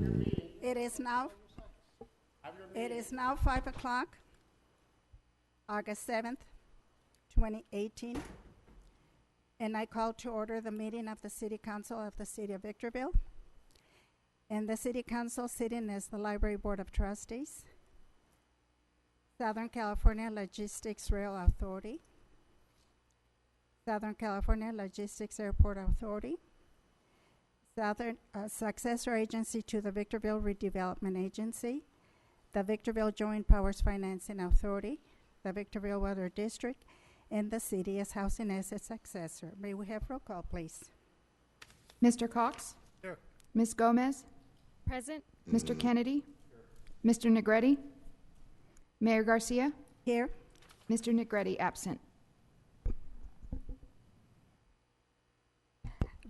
It is now 5 o'clock, August 7th, 2018, and I call to order the meeting of the City Council of the City of Victorville. And the City Council sitting as the Library Board of Trustees, Southern California Logistics Rail Authority, Southern California Logistics Airport Authority, Southern Successor Agency to the Victorville Redevelopment Agency, the Victorville Joint Powers Financing Authority, the Victorville Weather District, and the city as housing as its successor. May we have roll call, please? Mr. Cox? Here. Ms. Gomez? Present. Mr. Kennedy? Mr. Negretti? Mayor Garcia? Here. Mr. Negretti absent.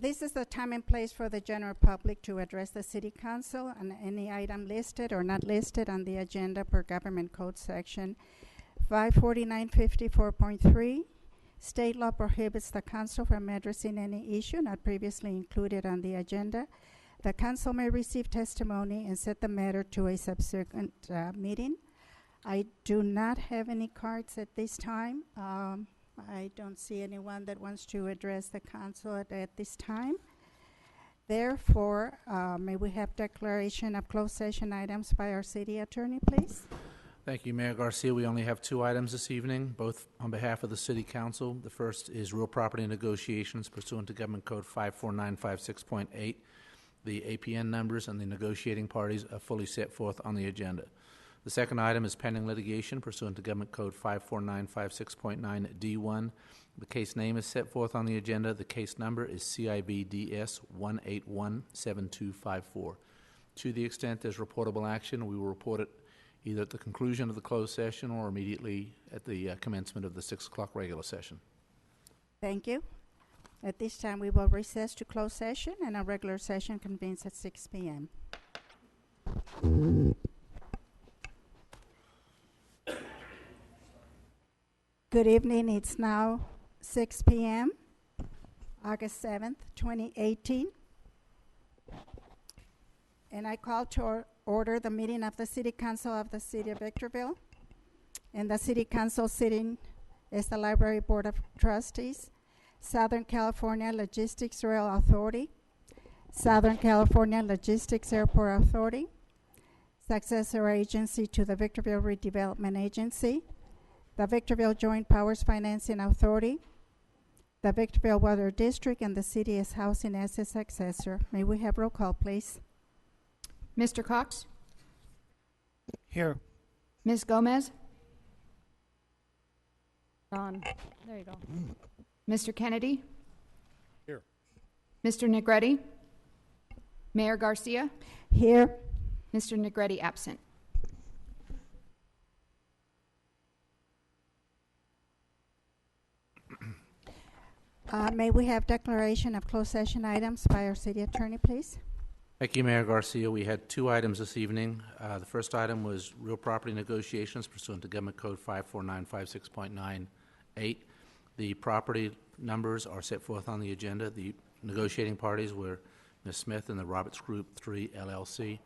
This is the time and place for the general public to address the City Council on any item listed or not listed on the agenda per Government Code Section 54954.3. State law prohibits the council from addressing any issue not previously included on the agenda. The council may receive testimony and set the matter to a subsequent meeting. I do not have any cards at this time. I don't see anyone that wants to address the council at this time. Therefore, may we have declaration of closed session items by our city attorney, please? Thank you, Mayor Garcia. We only have two items this evening, both on behalf of the City Council. The first is real property negotiations pursuant to Government Code 54956.8. The APN numbers and the negotiating parties are fully set forth on the agenda. The second item is pending litigation pursuant to Government Code 54956.9D1. The case name is set forth on the agenda. The case number is CIVDS 1817254. To the extent there's reportable action, we will report it either at the conclusion of the closed session or immediately at the commencement of the 6 o'clock regular session. Thank you. At this time, we will recess to closed session, and our regular session convenes at 6 p.m. Good evening. It's now 6 p.m., August 7th, 2018. And I call to order the meeting of the City Council of the City of Victorville. And the City Council sitting is the Library Board of Trustees, Southern California Logistics Rail Authority, Southern California Logistics Airport Authority, Successor Agency to the Victorville Redevelopment Agency, the Victorville Joint Powers Financing Authority, the Victorville Weather District, and the city as housing as its successor. May we have roll call, please? Mr. Cox? Here. Ms. Gomez? On. There you go. Mr. Kennedy? Here. Mr. Negretti? Mayor Garcia? Here. Mr. Negretti absent. May we have declaration of closed session items by our city attorney, please? Thank you, Mayor Garcia. We had two items this evening. The first item was real property negotiations pursuant to Government Code 54956.98. The property numbers are set forth on the agenda. The negotiating parties were Ms. Smith and the Roberts Group 3 LLC.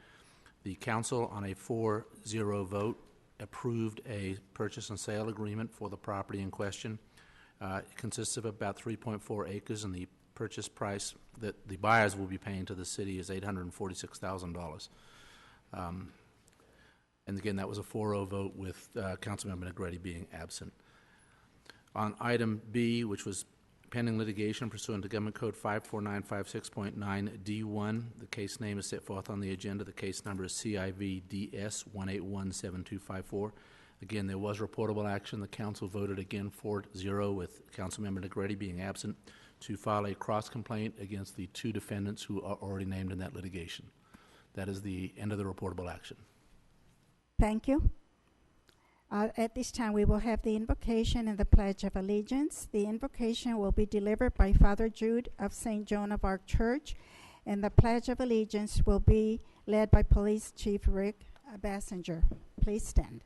The council, on a 4-0 vote, approved a purchase and sale agreement for the property in question. It consists of about 3.4 acres, and the purchase price that the buyers will be paying to the city is $846,000. And again, that was a 4-0 vote with Councilmember Negretti being absent. On item B, which was pending litigation pursuant to Government Code 54956.9D1, the case name is set forth on the agenda. The case number is CIVDS 1817254. Again, there was reportable action. The council voted again 4-0 with Councilmember Negretti being absent to file a cross-complaint against the two defendants who are already named in that litigation. That is the end of the reportable action. Thank you. At this time, we will have the invocation and the Pledge of Allegiance. The invocation will be delivered by Father Jude of St. Joan of Arc Church, and the Pledge of Allegiance will be led by Police Chief Rick Bassinger. Please stand.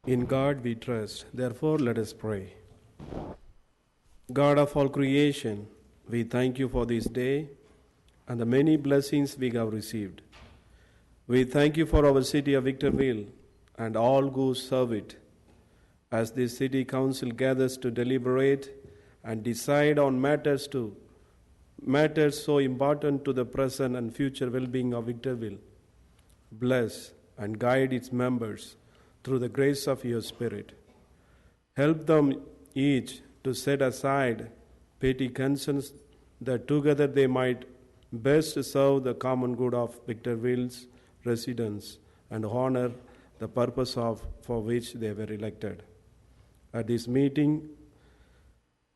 In God we trust, therefore let us pray. God of all creation, we thank you for this day and the many blessings we have received. We thank you for our city of Victorville and all who serve it. As this city council gathers to deliberate and decide on matters so important to the present and future well-being of Victorville, bless and guide its members through the grace of your Spirit. Help them each to set aside petty concerns that together they might best serve the common good of Victorville's residents and honor the purpose for which they were elected. At this meeting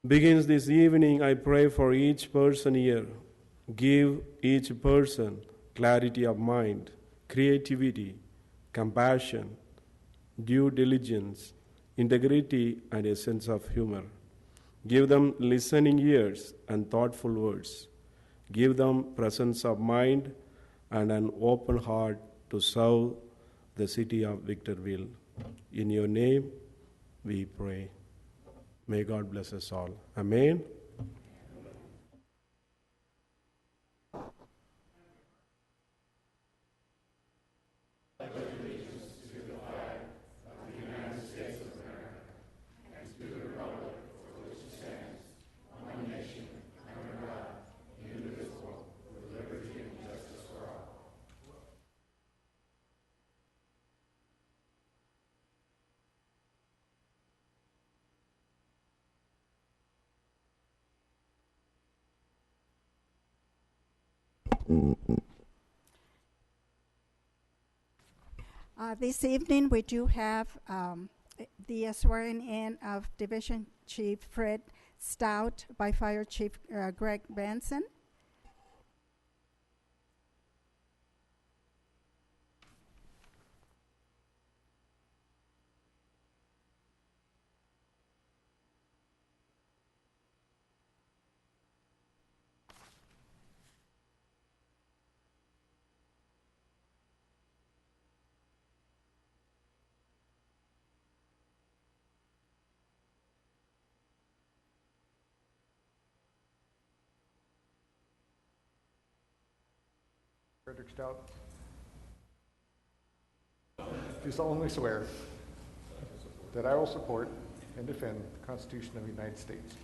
begins this evening, I pray for each person here. Give each person clarity of mind, creativity, compassion, due diligence, integrity, and a sense of humor. Give them listening ears and thoughtful words. Give them presence of mind and an open heart to serve the city of Victorville. In your name, we pray. May God bless us all. Amen. This evening, we do have the swearing in of Division Chief Fred Stout by Fire Chief Greg Benson. Frederick Stout. Do solemnly swear that I will support and defend the Constitution of the United States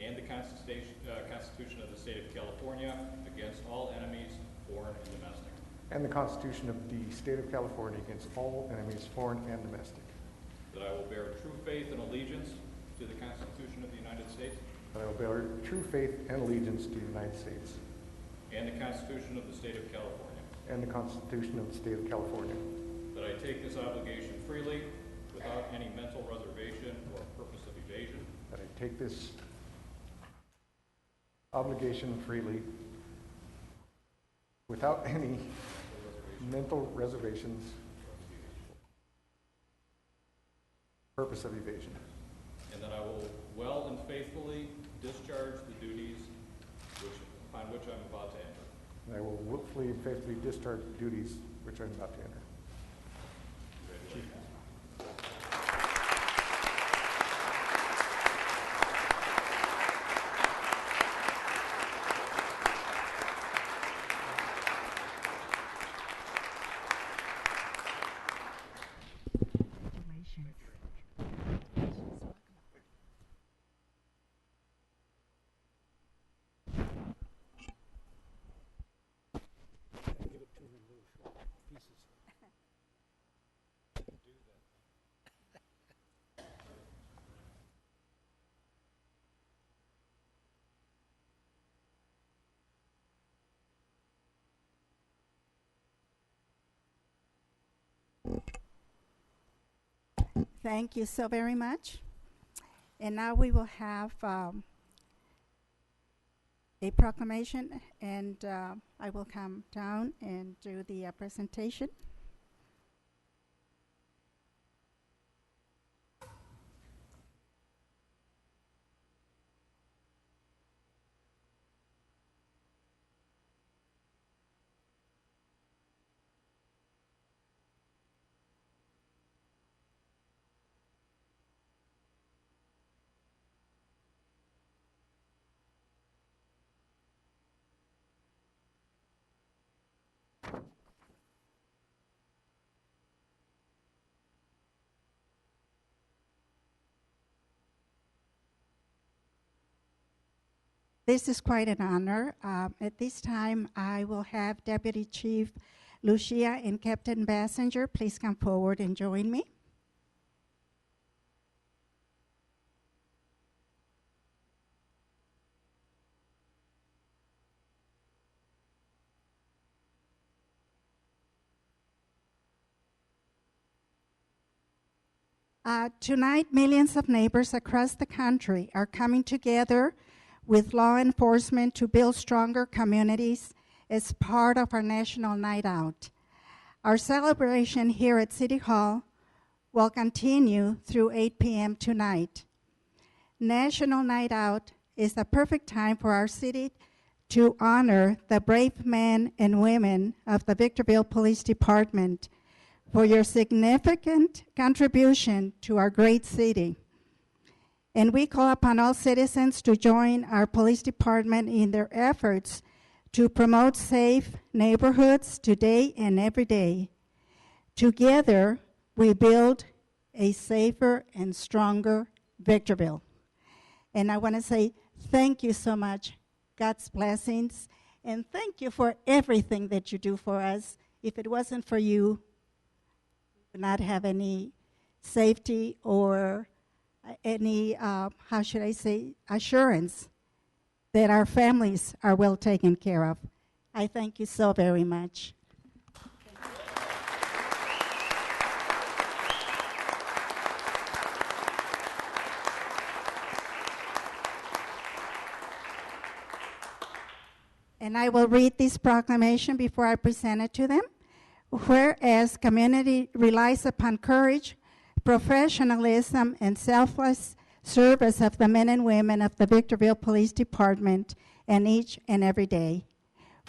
and the Constitution of the State of California against all enemies, foreign and domestic. and the Constitution of the State of California against all enemies, foreign and domestic. That I will bear true faith and allegiance to the Constitution of the United States That I will bear true faith and allegiance to the United States and the Constitution of the State of California. and the Constitution of the State of California. That I take this obligation freely without any mental reservation or purpose of evasion. That I take this obligation freely without any mental reservations, purpose of evasion. And that I will well and faithfully discharge the duties upon which I'm about to enter. And I will willfully and faithfully discharge the duties which I'm about to enter. Thank you so very much. And now we will have a proclamation, and I will come down and do the presentation. This is quite an honor. At this time, I will have Deputy Chief Lucia and Captain Bassinger please come forward and join me. Tonight, millions of neighbors across the country are coming together with law enforcement to build stronger communities as part of our National Night Out. Our celebration here at City Hall will continue through 8 p.m. tonight. National Night Out is the perfect time for our city to honor the brave men and women of the Victorville Police Department for your significant contribution to our great city. And we call upon all citizens to join our police department in their efforts to promote safe neighborhoods today and every day. Together, we build a safer and stronger Victorville. And I want to say thank you so much, God's blessings, and thank you for everything that you do for us. If it wasn't for you, we would not have any safety or any, assurance that our families are well taken care of. I thank you so very much. And I will read this proclamation before I present it to them. Whereas community relies upon courage, professionalism, and selfless service of the men and women of the Victorville Police Department and each and every day.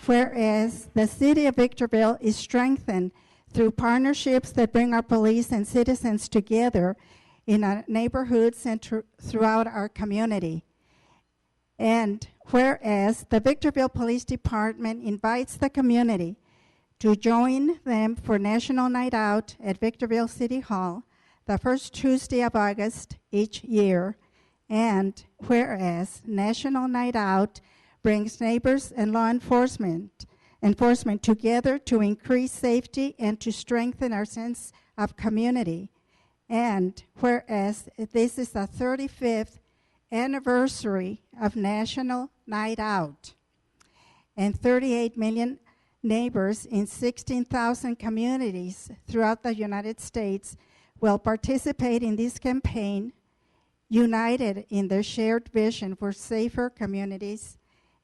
Whereas the city of Victorville is strengthened through partnerships that bring our police and citizens together in our neighborhoods and throughout our community. And whereas the Victorville Police Department invites the community to join them for National Night Out at Victorville City Hall, the first Tuesday of August each year. And whereas National Night Out brings neighbors and law enforcement together to increase safety and to strengthen our sense of community. And whereas this is the 35th anniversary of National Night Out, and 38 million neighbors in 16,000 communities throughout the United States will participate in this campaign, united in their shared vision for safer communities.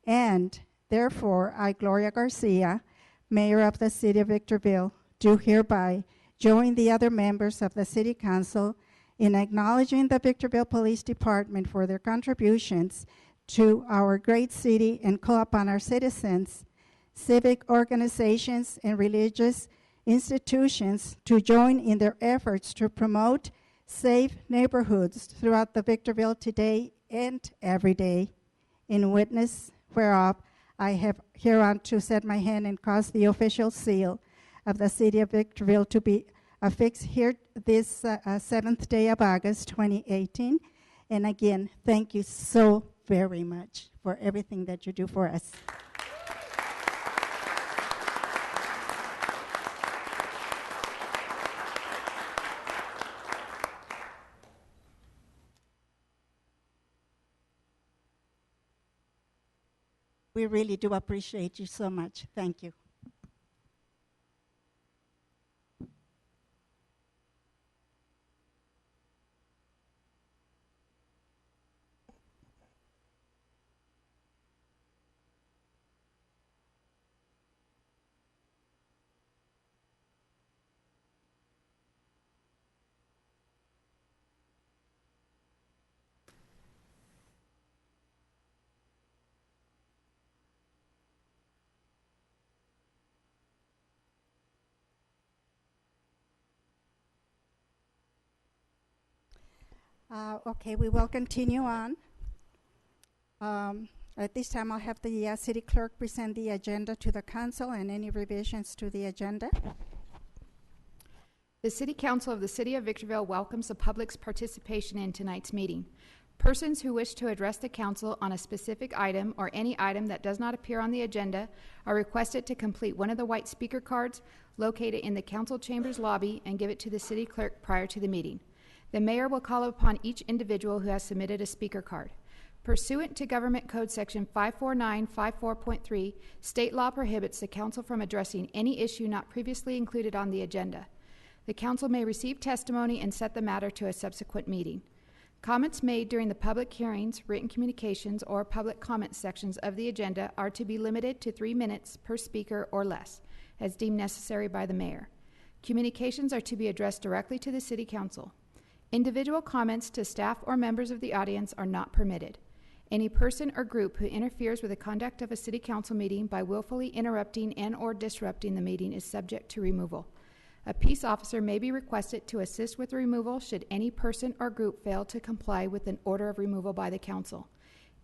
And therefore, I, Gloria Garcia, Mayor of the City of Victorville, do hereby join the other members of the City Council in acknowledging the Victorville Police Department for their contributions to our great city and call upon our citizens, civic organizations, and religious institutions to join in their efforts to promote safe neighborhoods throughout the Victorville today and every day. In witness whereof, I have hereunto set my hand and caused the official seal of the City of Victorville to be affixed here this 7th day of August 2018. And again, thank you so very much for everything that you do for us. We really do appreciate you so much. Thank you. Okay, we will continue on. At this time, I'll have the city clerk present the agenda to the council and any revisions to the agenda. The City Council of the City of Victorville welcomes the public's participation in tonight's meeting. Persons who wish to address the council on a specific item or any item that does not appear on the agenda are requested to complete one of the white speaker cards located in the council chambers lobby and give it to the city clerk prior to the meeting. The mayor will call upon each individual who has submitted a speaker card. Pursuant to Government Code Section 54954.3, state law prohibits the council from addressing any issue not previously included on the agenda. The council may receive testimony and set the matter to a subsequent meeting. Comments made during the public hearings, written communications, or public comment sections of the agenda are to be limited to 3 minutes per speaker or less, as deemed necessary by the mayor. Communications are to be addressed directly to the city council. Individual comments to staff or members of the audience are not permitted. Any person or group who interferes with the conduct of a city council meeting by willfully interrupting and or disrupting the meeting is subject to removal. A peace officer may be requested to assist with removal should any person or group fail to comply with an order of removal by the council.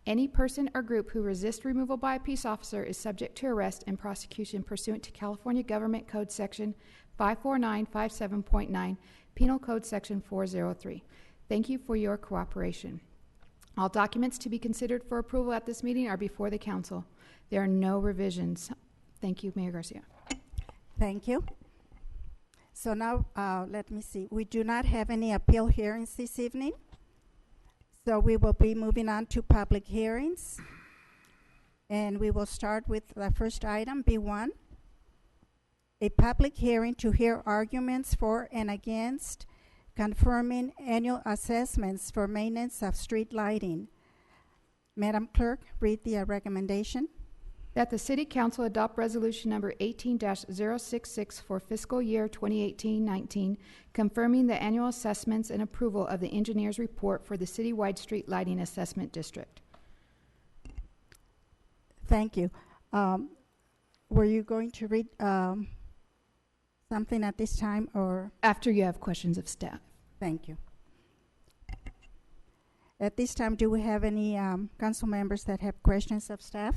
Any person or group who resists removal by a peace officer is subject to arrest and prosecution pursuant to California Government Code Section 54957.9, Penal Code Section 403. Thank you for your cooperation. All documents to be considered for approval at this meeting are before the council. There are no revisions. Thank you, Mayor Garcia. Thank you. So now, let me see. We do not have any appeal hearings this evening. So we will be moving on to public hearings. And we will start with the first item, B1. A public hearing to hear arguments for and against confirming annual assessments for maintenance of street lighting. Madam Clerk, read the recommendation. That the City Council adopt Resolution Number 18-066 for fiscal year 2018-19, confirming the annual assessments and approval of the engineer's report for the citywide street lighting assessment district. Thank you. Were you going to read something at this time, or? After you have questions of staff. Thank you. At this time, do we have any council members that have questions of staff?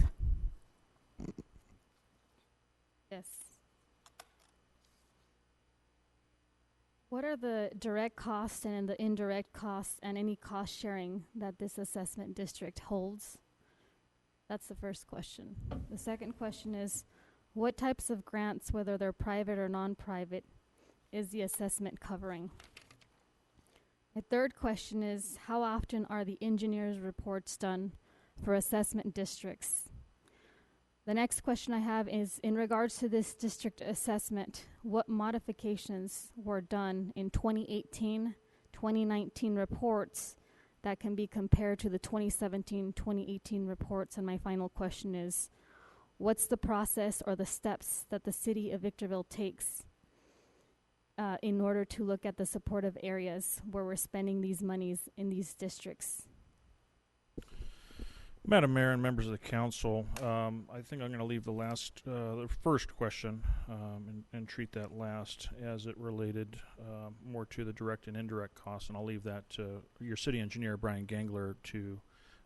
Yes. What are the direct costs and the indirect costs and any cost sharing that this assessment district holds? That's the first question. The second question is, what types of grants, whether they're private or non-private, is the assessment covering? The third question is, how often are the engineer's reports done for assessment districts? The next question I have is, in regards to this district assessment, what modifications were done in 2018, 2019 reports that can be compared to the 2017, 2018 reports? And my final question is, what's the process or the steps that the city of Victorville takes in order to look at the supportive areas where we're spending these monies in these districts? Madam Mayor and members of the council, I think I'm going to leave the first question and treat that last as it related more to the direct and indirect costs, and I'll leave that to your city engineer, Brian Gangler, to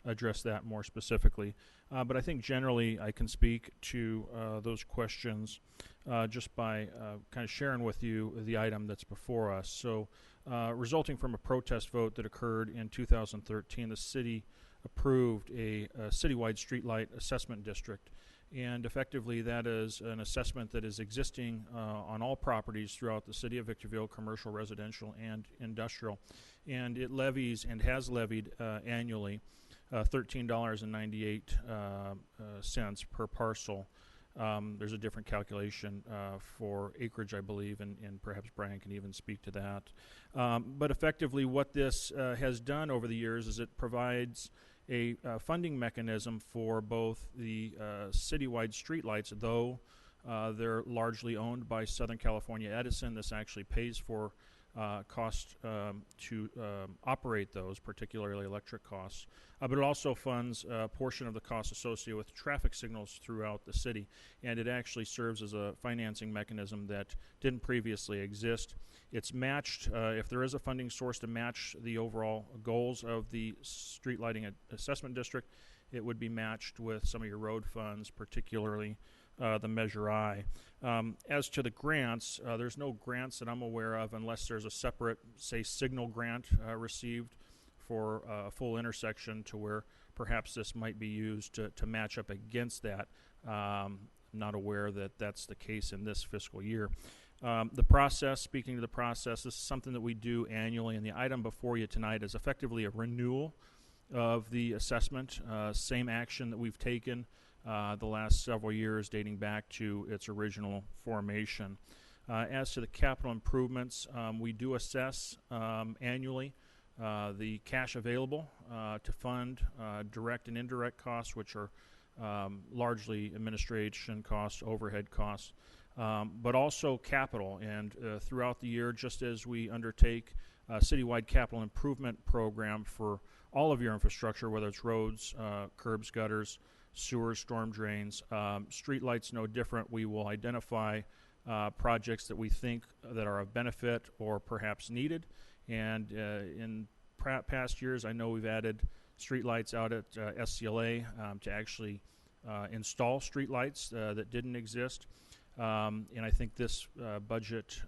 address that more specifically. But I think generally I can speak to those questions just by kind of sharing with you the item that's before us. So resulting from a protest vote that occurred in 2013, the city approved a citywide streetlight assessment district, and effectively that is an assessment that is existing on all properties throughout the city of Victorville, commercial, residential, and industrial, and it levies and has levied annually $13.98 per parcel. There's a different calculation for acreage, I believe, and perhaps Brian can even speak to that. But effectively what this has done over the years is it provides a funding mechanism for both the citywide streetlights, though they're largely owned by Southern California Edison. This actually pays for cost to operate those, particularly electric costs. But it also funds a portion of the costs associated with traffic signals throughout the city, and it actually serves as a financing mechanism that didn't previously exist. It's matched, if there is a funding source to match the overall goals of the street lighting assessment district, it would be matched with some of your road funds, particularly the Measure I. As to the grants, there's no grants that I'm aware of unless there's a separate, say, signal grant received for a full intersection to where perhaps this might be used to match up against that. I'm not aware that that's the case in this fiscal year. The process, speaking to the process, this is something that we do annually, and the item before you tonight is effectively a renewal of the assessment, same action that we've taken the last several years dating back to its original formation. As to the capital improvements, we do assess annually the cash available to fund direct and indirect costs, which are largely administration costs, overhead costs, but also capital. And throughout the year, just as we undertake a citywide capital improvement program for all of your infrastructure, whether it's roads, curbs, gutters, sewers, storm drains, street lights no different. We will identify projects that we think that are of benefit or perhaps needed. And in past years, I know we've added street lights out at SCLA to actually install street lights that didn't exist. And I think this budget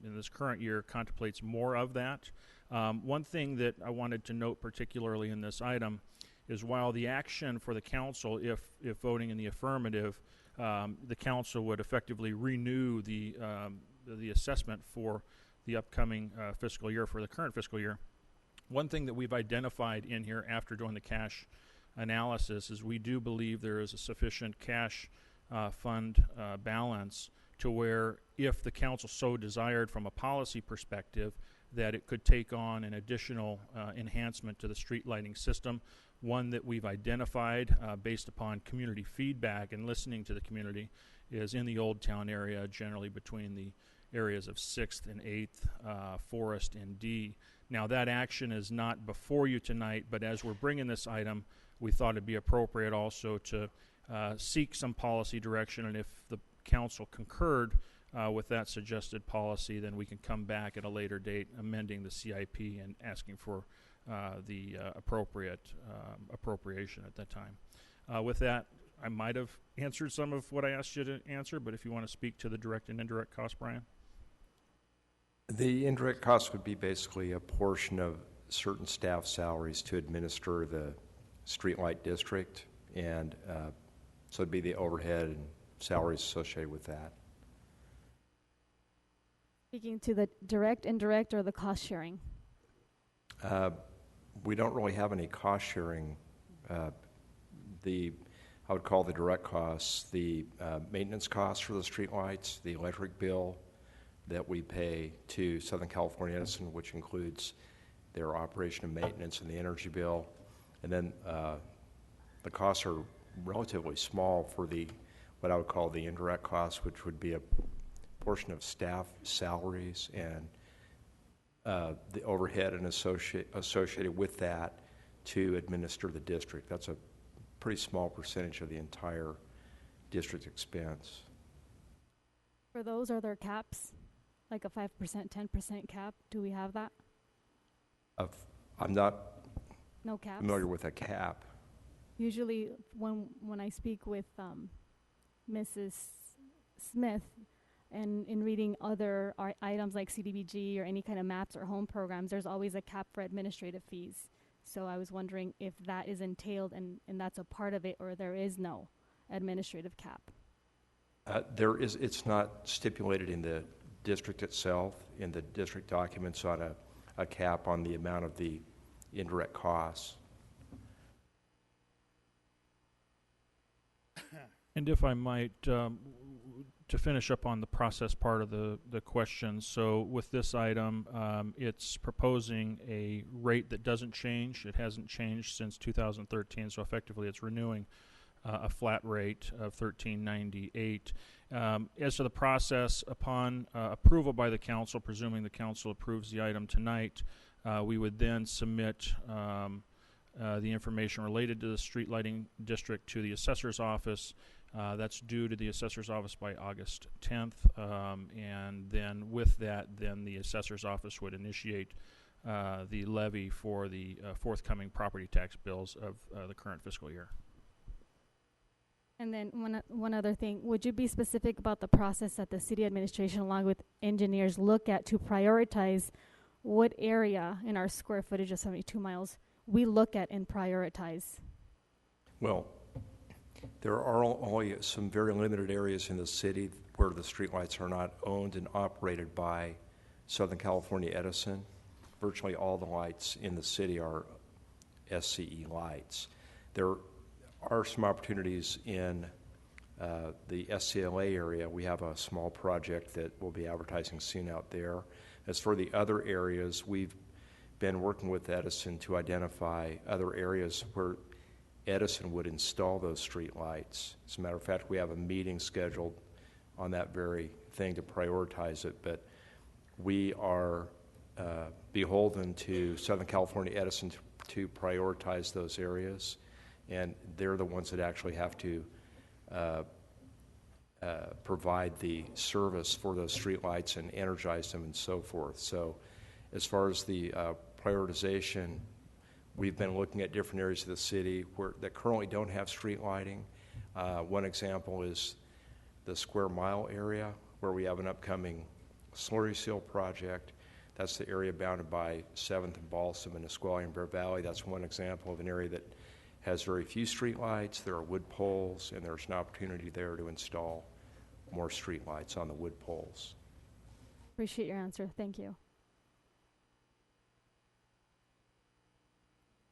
in this current year contemplates more of that. One thing that I wanted to note particularly in this item is while the action for the council, if voting in the affirmative, the council would effectively renew the assessment for the upcoming fiscal year, for the current fiscal year. One thing that we've identified in here after doing the cash analysis is we do believe there is a sufficient cash fund balance to where if the council so desired from a policy perspective that it could take on an additional enhancement to the street lighting system, one that we've identified based upon community feedback and listening to the community is in the Old Town area, generally between the areas of 6th and 8th, Forest and D. Now that action is not before you tonight, but as we're bringing this item, we thought it'd be appropriate also to seek some policy direction, and if the council concurred with that suggested policy, then we can come back at a later date amending the CIP and asking for the appropriate appropriation at that time. With that, I might have answered some of what I asked you to answer, but if you want to speak to the direct and indirect costs, Brian. The indirect costs would be basically a portion of certain staff salaries to administer the streetlight district, and so it'd be the overhead and salaries associated with that. Speaking to the direct, indirect, or the cost sharing? We don't really have any cost sharing. I would call the direct costs the maintenance costs for the streetlights, the electric bill that we pay to Southern California Edison, which includes their operation and maintenance, and the energy bill. And then the costs are relatively small for what I would call the indirect costs, which would be a portion of staff salaries and the overhead and associated with that to administer the district. That's a pretty small percentage of the entire district expense. For those, are there caps? Like a 5%, 10% cap? Do we have that? I'm not No caps? familiar with a cap. Usually when I speak with Mrs. Smith and in reading other items like CDBG or any kind of maps or home programs, there's always a cap for administrative fees. So I was wondering if that is entailed and that's a part of it, or there is no administrative cap. It's not stipulated in the district itself, in the district documents, on a cap on the amount of the indirect costs. And if I might, to finish up on the process part of the question, so with this item, it's proposing a rate that doesn't change. It hasn't changed since 2013, so effectively it's renewing a flat rate of $13.98. As to the process, upon approval by the council, presuming the council approves the item tonight, we would then submit the information related to the street lighting district to the assessor's office. That's due to the assessor's office by August 10th, and then with that, then the assessor's office would initiate the levy for the forthcoming property tax bills of the current fiscal year. And then one other thing, would you be specific about the process that the city administration along with engineers look at to prioritize what area in our square footage of 72 miles we look at and prioritize? Well, there are only some very limited areas in the city where the streetlights are not owned and operated by Southern California Edison. Virtually all the lights in the city are SCE lights. There are some opportunities in the SCLA area. We have a small project that we'll be advertising soon out there. As for the other areas, we've been working with Edison to identify other areas where Edison would install those street lights. As a matter of fact, we have a meeting scheduled on that very thing to prioritize it, but we are beholden to Southern California Edison to prioritize those areas, and they're the ones that actually have to provide the service for those streetlights and energize them and so forth. So as far as the prioritization, we've been looking at different areas of the city that currently don't have street lighting. One example is the Square Mile area, where we have an upcoming slurry seal project. That's the area bounded by 7th and Balsam and Nisqually and Bear Valley. That's one example of an area that has very few street lights. There are wood poles, and there's an opportunity there to install more street lights on the wood poles. Appreciate your answer. Thank you.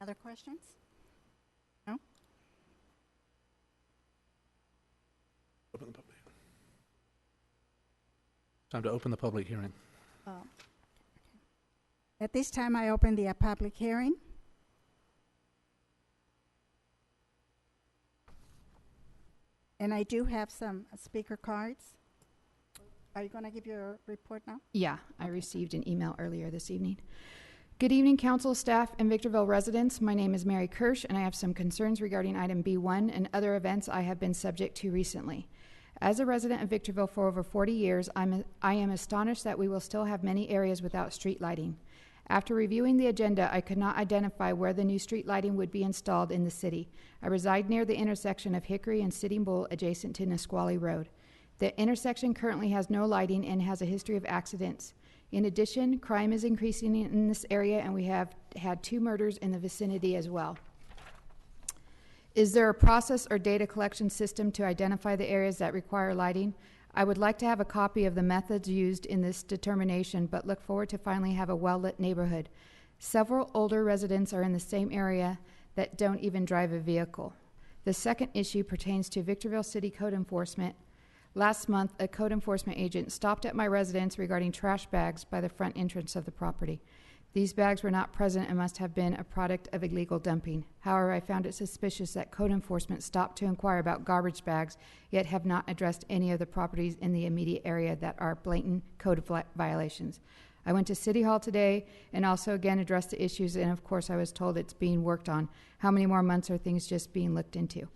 Other questions? No? Open the public. Time to open the public hearing. At this time, I open the public hearing. And I do have some speaker cards. Are you going to give your report now? Yeah, I received an email earlier this evening. Good evening, council, staff, and Victorville residents. My name is Mary Kirsch, and I have some concerns regarding item B1 and other events I have been subject to recently. As a resident of Victorville for over 40 years, I am astonished that we will still have many areas without street lighting. After reviewing the agenda, I could not identify where the new street lighting would be installed in the city. I reside near the intersection of Hickory and Sitting Bull, adjacent to Nisqually Road. The intersection currently has no lighting and has a history of accidents. In addition, crime is increasing in this area, and we have had 2 murders in the vicinity as well. Is there a process or data collection system to identify the areas that require lighting? I would like to have a copy of the methods used in this determination, but look forward to finally have a well-lit neighborhood. Several older residents are in the same area that don't even drive a vehicle. The second issue pertains to Victorville City Code Enforcement. Last month, a code enforcement agent stopped at my residence regarding trash bags by the front entrance of the property. These bags were not present and must have been a product of illegal dumping. However, I found it suspicious that code enforcement stopped to inquire about garbage bags, yet have not addressed any of the properties in the immediate area that are blatant code violations. I went to City Hall today and also again addressed the issues, and of course I was told it's being worked on. How many more months are things just being looked into?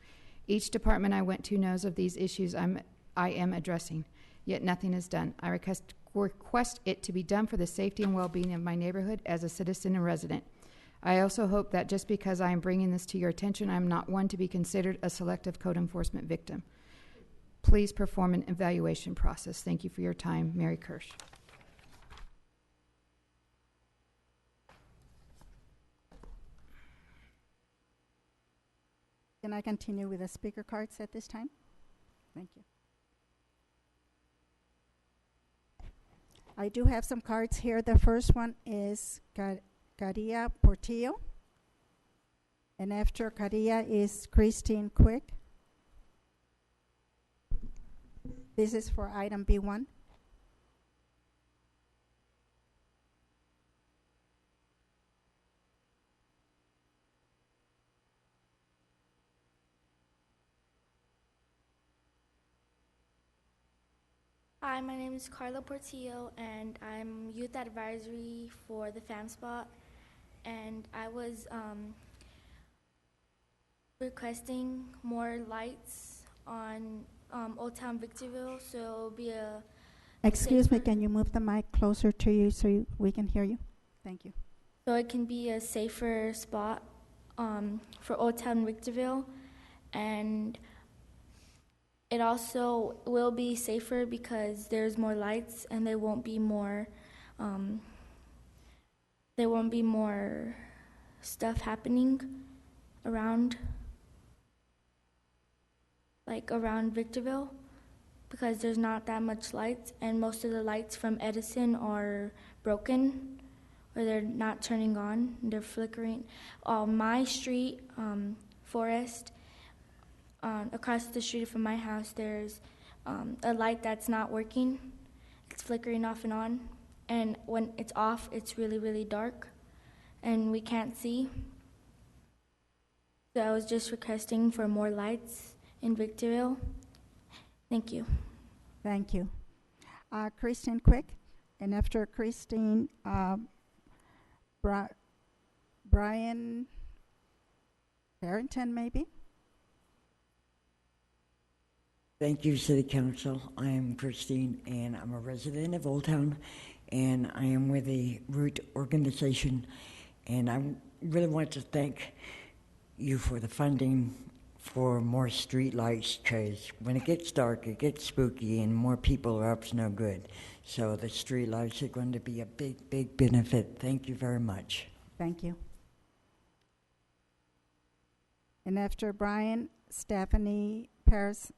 Each department I went to knows of these issues I am addressing, yet nothing is done. I request it to be done for the safety and well-being of my neighborhood as a citizen and resident. I also hope that just because I am bringing this to your attention, I am not one to be considered a selective code enforcement victim. Please perform an evaluation process. Thank you for your time. Mary Kirsch. Can I continue with the speaker cards at this time? Thank you. I do have some cards here. The first one is Caria Portillo. And after Caria is Christine Quick. This is for item B1. Hi, my name is Carla Portillo, and I'm youth advisory for the FAMSPOT. And I was requesting more lights on Old Town Victorville, so it'll be a... Excuse me, can you move the mic closer to you so we can hear you? Thank you. So it can be a safer spot for Old Town Victorville, and it also will be safer because there's more lights and there won't be more there won't be more stuff happening around, like around Victorville, because there's not that much lights, and most of the lights from Edison are broken, or they're not turning on, they're flickering. My street, Forest, across the street from my house, there's a light that's not working. It's flickering off and on, and when it's off, it's really, really dark, and we can't see. So I was just requesting for more lights in Victorville. Thank you. Thank you. Christine Quick, and after Christine, Brian Harrington, maybe? Thank you, City Council. I am Christine, and I'm a resident of Old Town, and I am with the Root organization, and I really want to thank you for the funding for more street lights, because when it gets dark, it gets spooky, and more people are up's no good. So the street lights are going to be a big, big benefit. Thank you very much. Thank you. And after Brian, Stephanie Pearson.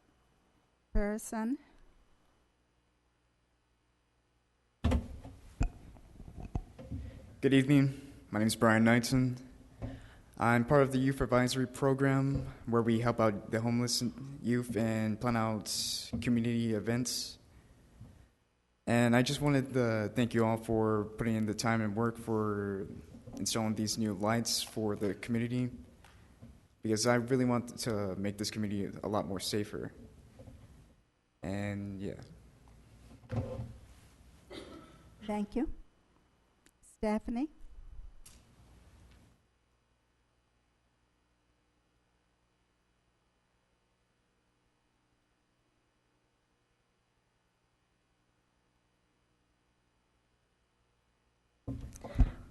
Good evening. My name is Brian Knightson. I'm part of the Youth Advisory Program, where we help out the homeless youth and plan out community events. And I just wanted to thank you all for putting in the time and work for installing these new lights for the community, because I really want to make this community a lot more safer. And yeah. Thank you. Stephanie?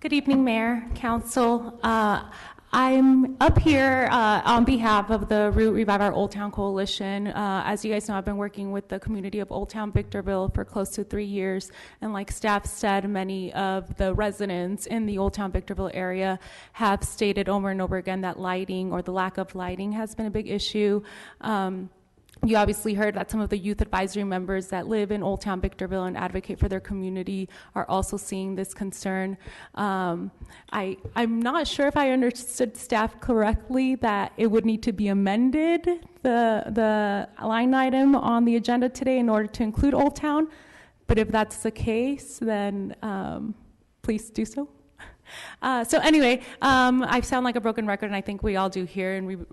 Good evening, Mayor, Council. I'm up here on behalf of the Root Revive Our Old Town Coalition. As you guys know, I've been working with the community of Old Town Victorville for close to 3 years. And like staff said, many of the residents in the Old Town Victorville area have stated over and over again that lighting or the lack of lighting has been a big issue. You obviously heard that some of the youth advisory members that live in Old Town Victorville and advocate for their community are also seeing this concern. I'm not sure if I understood staff correctly that it would need to be amended, the line item on the agenda today, in order to include Old Town. But if that's the case, then please do so. So anyway, I sound like a broken record, and I think we all do here and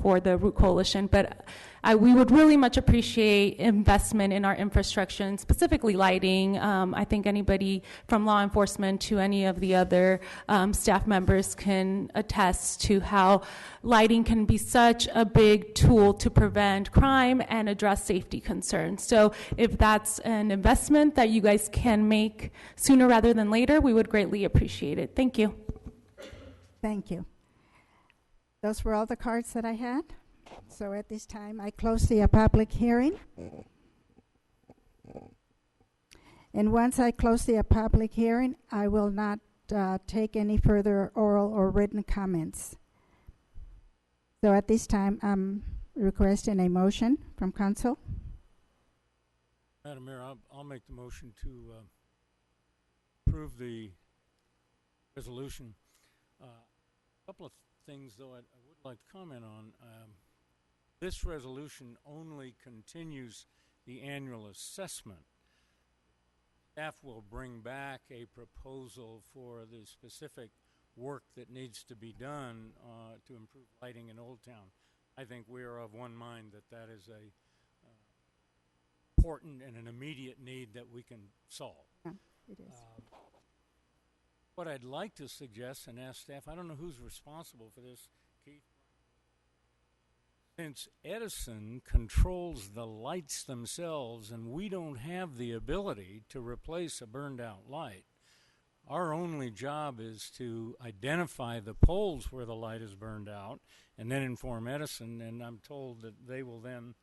for the Root Coalition, but we would really much appreciate investment in our infrastructure, and specifically lighting. I think anybody from law enforcement to any of the other staff members can attest to how lighting can be such a big tool to prevent crime and address safety concerns. So if that's an investment that you guys can make sooner rather than later, we would greatly appreciate it. Thank you. Thank you. Those were all the cards that I had. So at this time, I close the public hearing. And once I close the public hearing, I will not take any further oral or written comments. So at this time, I'm requesting a motion from council. Madam Mayor, I'll make the motion to approve the resolution. A couple of things, though, I would like to comment on. This resolution only continues the annual assessment. Staff will bring back a proposal for the specific work that needs to be done to improve lighting in Old Town. I think we are of one mind that that is a important and an immediate need that we can solve. Yeah, it is. What I'd like to suggest and ask staff, I don't know who's responsible for this, Keith. Since Edison controls the lights themselves and we don't have the ability to replace a burned out light, our only job is to identify the poles where the light is burned out and then inform Edison, and I'm told that they will then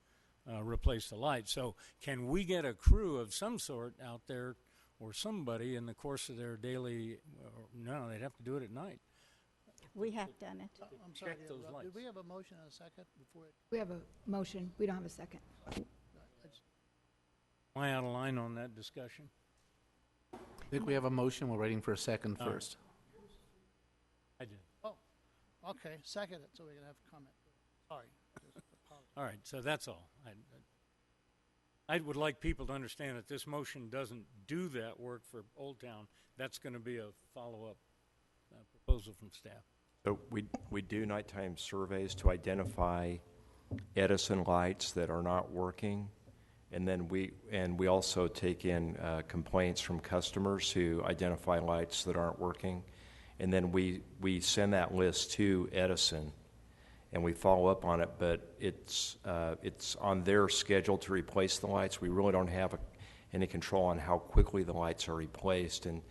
replace the light. So can we get a crew of some sort out there or somebody in the course of their daily, no, they'd have to do it at night. We have done it. I'm sorry Check to those interrupt. lights. Did we have a motion and a second before it? We have a motion. We don't have a second. Am I out of line on that discussion? I think we have a motion. We're waiting for a second Oh. first. I did. Oh, okay, second it so we can have comment. Sorry. All right, so that's all. I would like people to understand that this motion doesn't do that work for Old Town. That's going to be a follow-up proposal from staff. So we do nighttime surveys to identify Edison lights that are not working, and then we also take in complaints from customers who identify lights that aren't working, and then we send that list to Edison, and we follow up on it. But it's on their schedule to replace the lights. We really don't have any control on how quickly the lights are replaced. And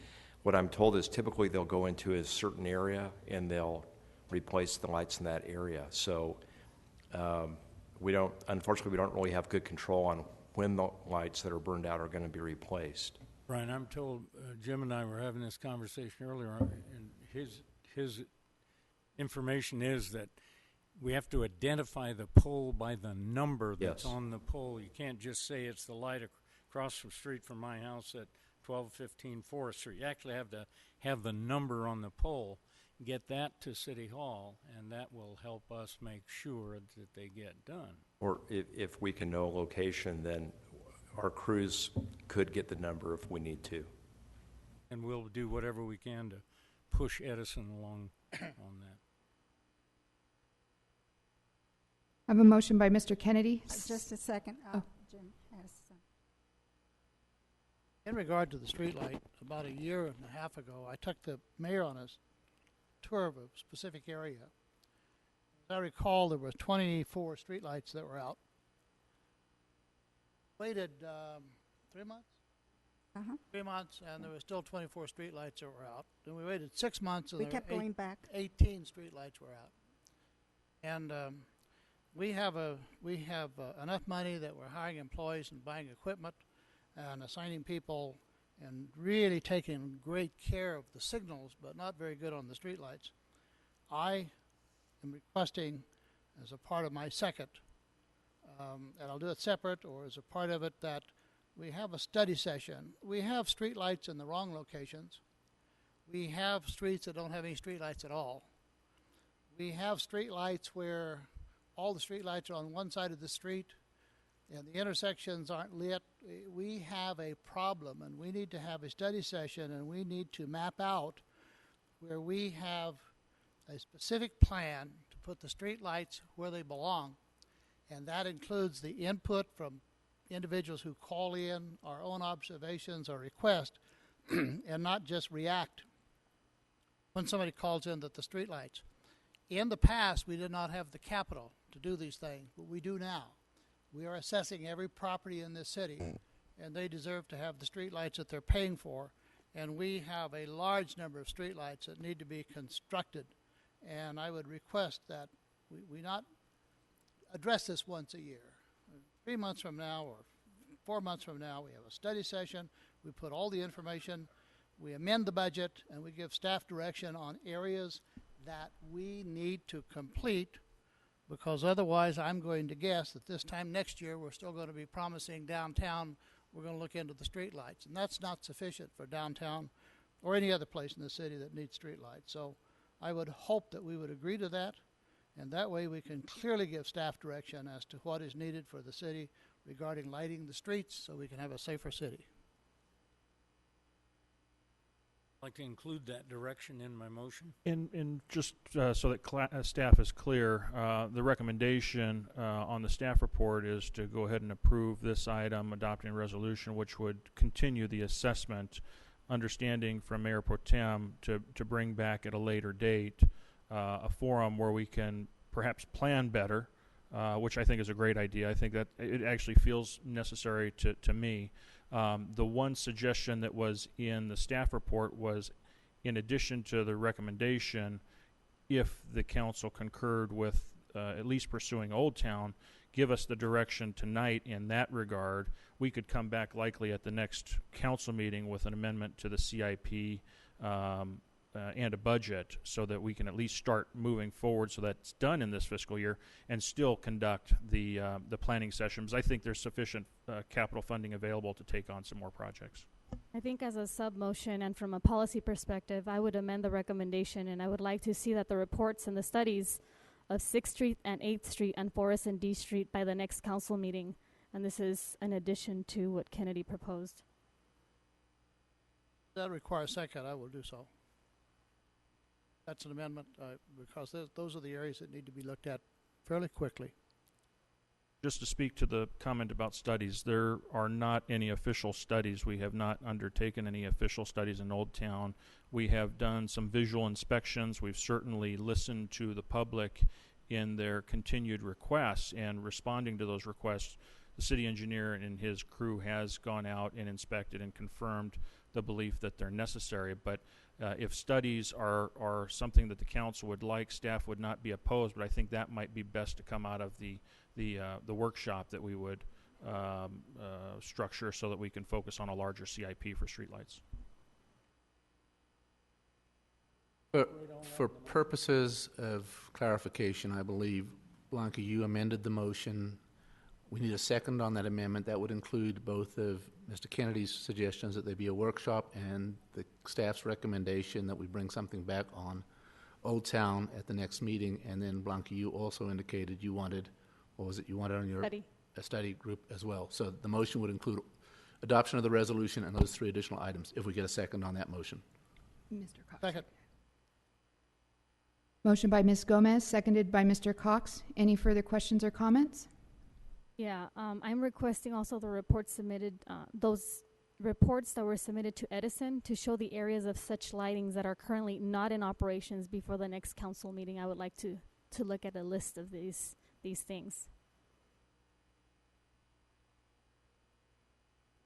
what I'm told is typically they'll go into a certain area and they'll replace the lights in that area. So unfortunately, we don't really have good control on when the lights that are burned out are going to be replaced. Brian, I'm told Jim and I were having this conversation earlier, and his information is that we have to identify the pole by the number that's Yes. on the pole. You can't just say it's the light across the street from my house at 1215 Forest Street. You actually have to have the number on the pole, get that to City Hall, and that will help us make sure that they get done. Or if we can know a location, then our crews could get the number if we need to. And we'll do whatever we can to push Edison along on that. I have a motion by Mr. Kennedy. Just a second. Oh. Jim has some. In regard to the streetlight, about a year and a half ago, I took the mayor on a tour of a specific area. As I recall, there were 24 streetlights that were out. Waited 3 months? 3 months, and there were still 24 streetlights that were out. Then we waited 6 months, and We there kept were going back. 18 streetlights were out. And we have enough money that we're hiring employees and buying equipment and assigning people and really taking great care of the signals, but not very good on the streetlights. I am requesting, as a part of my second, and I'll do it separate or as a part of it, that we have a study session. We have streetlights in the wrong locations. We have streets that don't have any streetlights at all. We have streetlights where all the streetlights are on one side of the street and the intersections aren't lit. We have a problem, and we need to have a study session, and we need to map out where we have a specific plan to put the streetlights where they belong, and that includes the input from individuals who call in, our own observations or requests, and not just react when somebody calls in that the streetlights. In the past, we did not have the capital to do these things, but we do now. We are assessing every property in this city, and they deserve to have the streetlights that they're paying for. And we have a large number of streetlights that need to be constructed. And I would request that we not address this once a year. 3 months from now or 4 months from now, we have a study session. We put all the information, we amend the budget, and we give staff direction on areas that we need to complete, because otherwise I'm going to guess that this time next year we're still going to be promising downtown we're going to look into the streetlights, and that's not sufficient for downtown or any other place in the city that needs streetlights. So I would hope that we would agree to that, and that way we can clearly give staff direction as to what is needed for the city regarding lighting the streets so we can have a safer city. I'd like to include that direction in my motion. And just so that staff is clear, the recommendation on the staff report is to go ahead and approve this item, adopting a resolution which would continue the assessment, understanding from Mayor Pro Tem to bring back at a later date a forum where we can perhaps plan better, which I think is a great idea. I think that it actually feels necessary to me. The one suggestion that was in the staff report was, in addition to the recommendation, if the council concurred with at least pursuing Old Town, give us the direction tonight in that regard, we could come back likely at the next council meeting with an amendment to the CIP and a budget so that we can at least start moving forward so that's done in this fiscal year and still conduct the planning sessions. I think there's sufficient capital funding available to take on some more projects. I think as a sub-motion and from a policy perspective, I would amend the recommendation, and I would like to see that the reports and the studies of 6th Street and 8th Street and Forest and D Street by the next council meeting. And this is an addition to what Kennedy proposed. That requires a second. I will do so. That's an amendment because those are the areas that need to be looked at fairly quickly. Just to speak to the comment about studies, there are not any official studies. We have not undertaken any official studies in Old Town. We have done some visual inspections. We've certainly listened to the public in their continued requests, and responding to those requests, the city engineer and his crew has gone out and inspected and confirmed the belief that they're necessary. But if studies are something that the council would like, staff would not be opposed, but I think that might be best to come out of the workshop that we would structure so that we can focus on a larger CIP for streetlights. For purposes of clarification, I believe, Blanca, you amended the motion. We need a second on that amendment. That would include both of Mr. Kennedy's suggestions that there be a workshop and the staff's recommendation that we bring something back on Old Town at the next meeting. And then, Blanca, you also indicated you wanted, what was it you wanted on your study group as well. So the motion would include adoption of the resolution and those 3 additional items, if we get a second on that motion. Mr. Cox. Second. Motion by Ms. Gomez, seconded by Mr. Cox. Any further questions or comments? Yeah, I'm requesting also the reports submitted, those reports that were submitted to Edison to show the areas of such lightings that are currently not in operations before the next council meeting. I would like to look at a list of these things.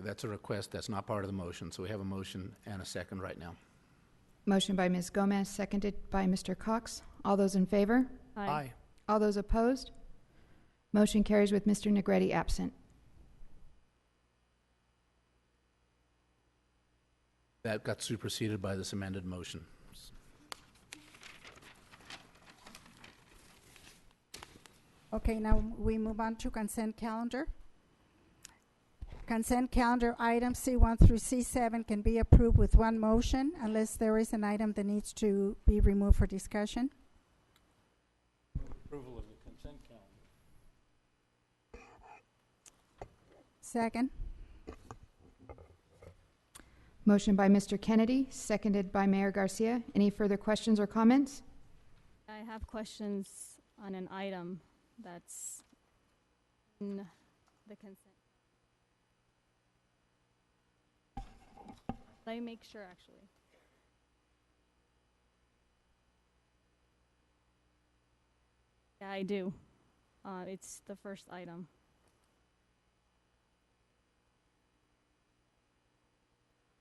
That's a request. That's not part of the motion. So we have a motion and a second right now. Motion by Ms. Gomez, seconded by Mr. Cox. All those in favor? Aye. All those opposed? Motion carries with Mr. Negretti absent. That got superseded by this amended motion. Okay, now we move on to consent calendar. Consent calendar items C1 through C7 can be approved with one motion unless there is an item that needs to be removed for discussion. Approval of the consent calendar. Second. Motion by Mr. Kennedy, seconded by Mayor Garcia. Any further questions or comments? I have questions on an item that's in the consent. Let me make sure, actually. Yeah, I do. It's the first item.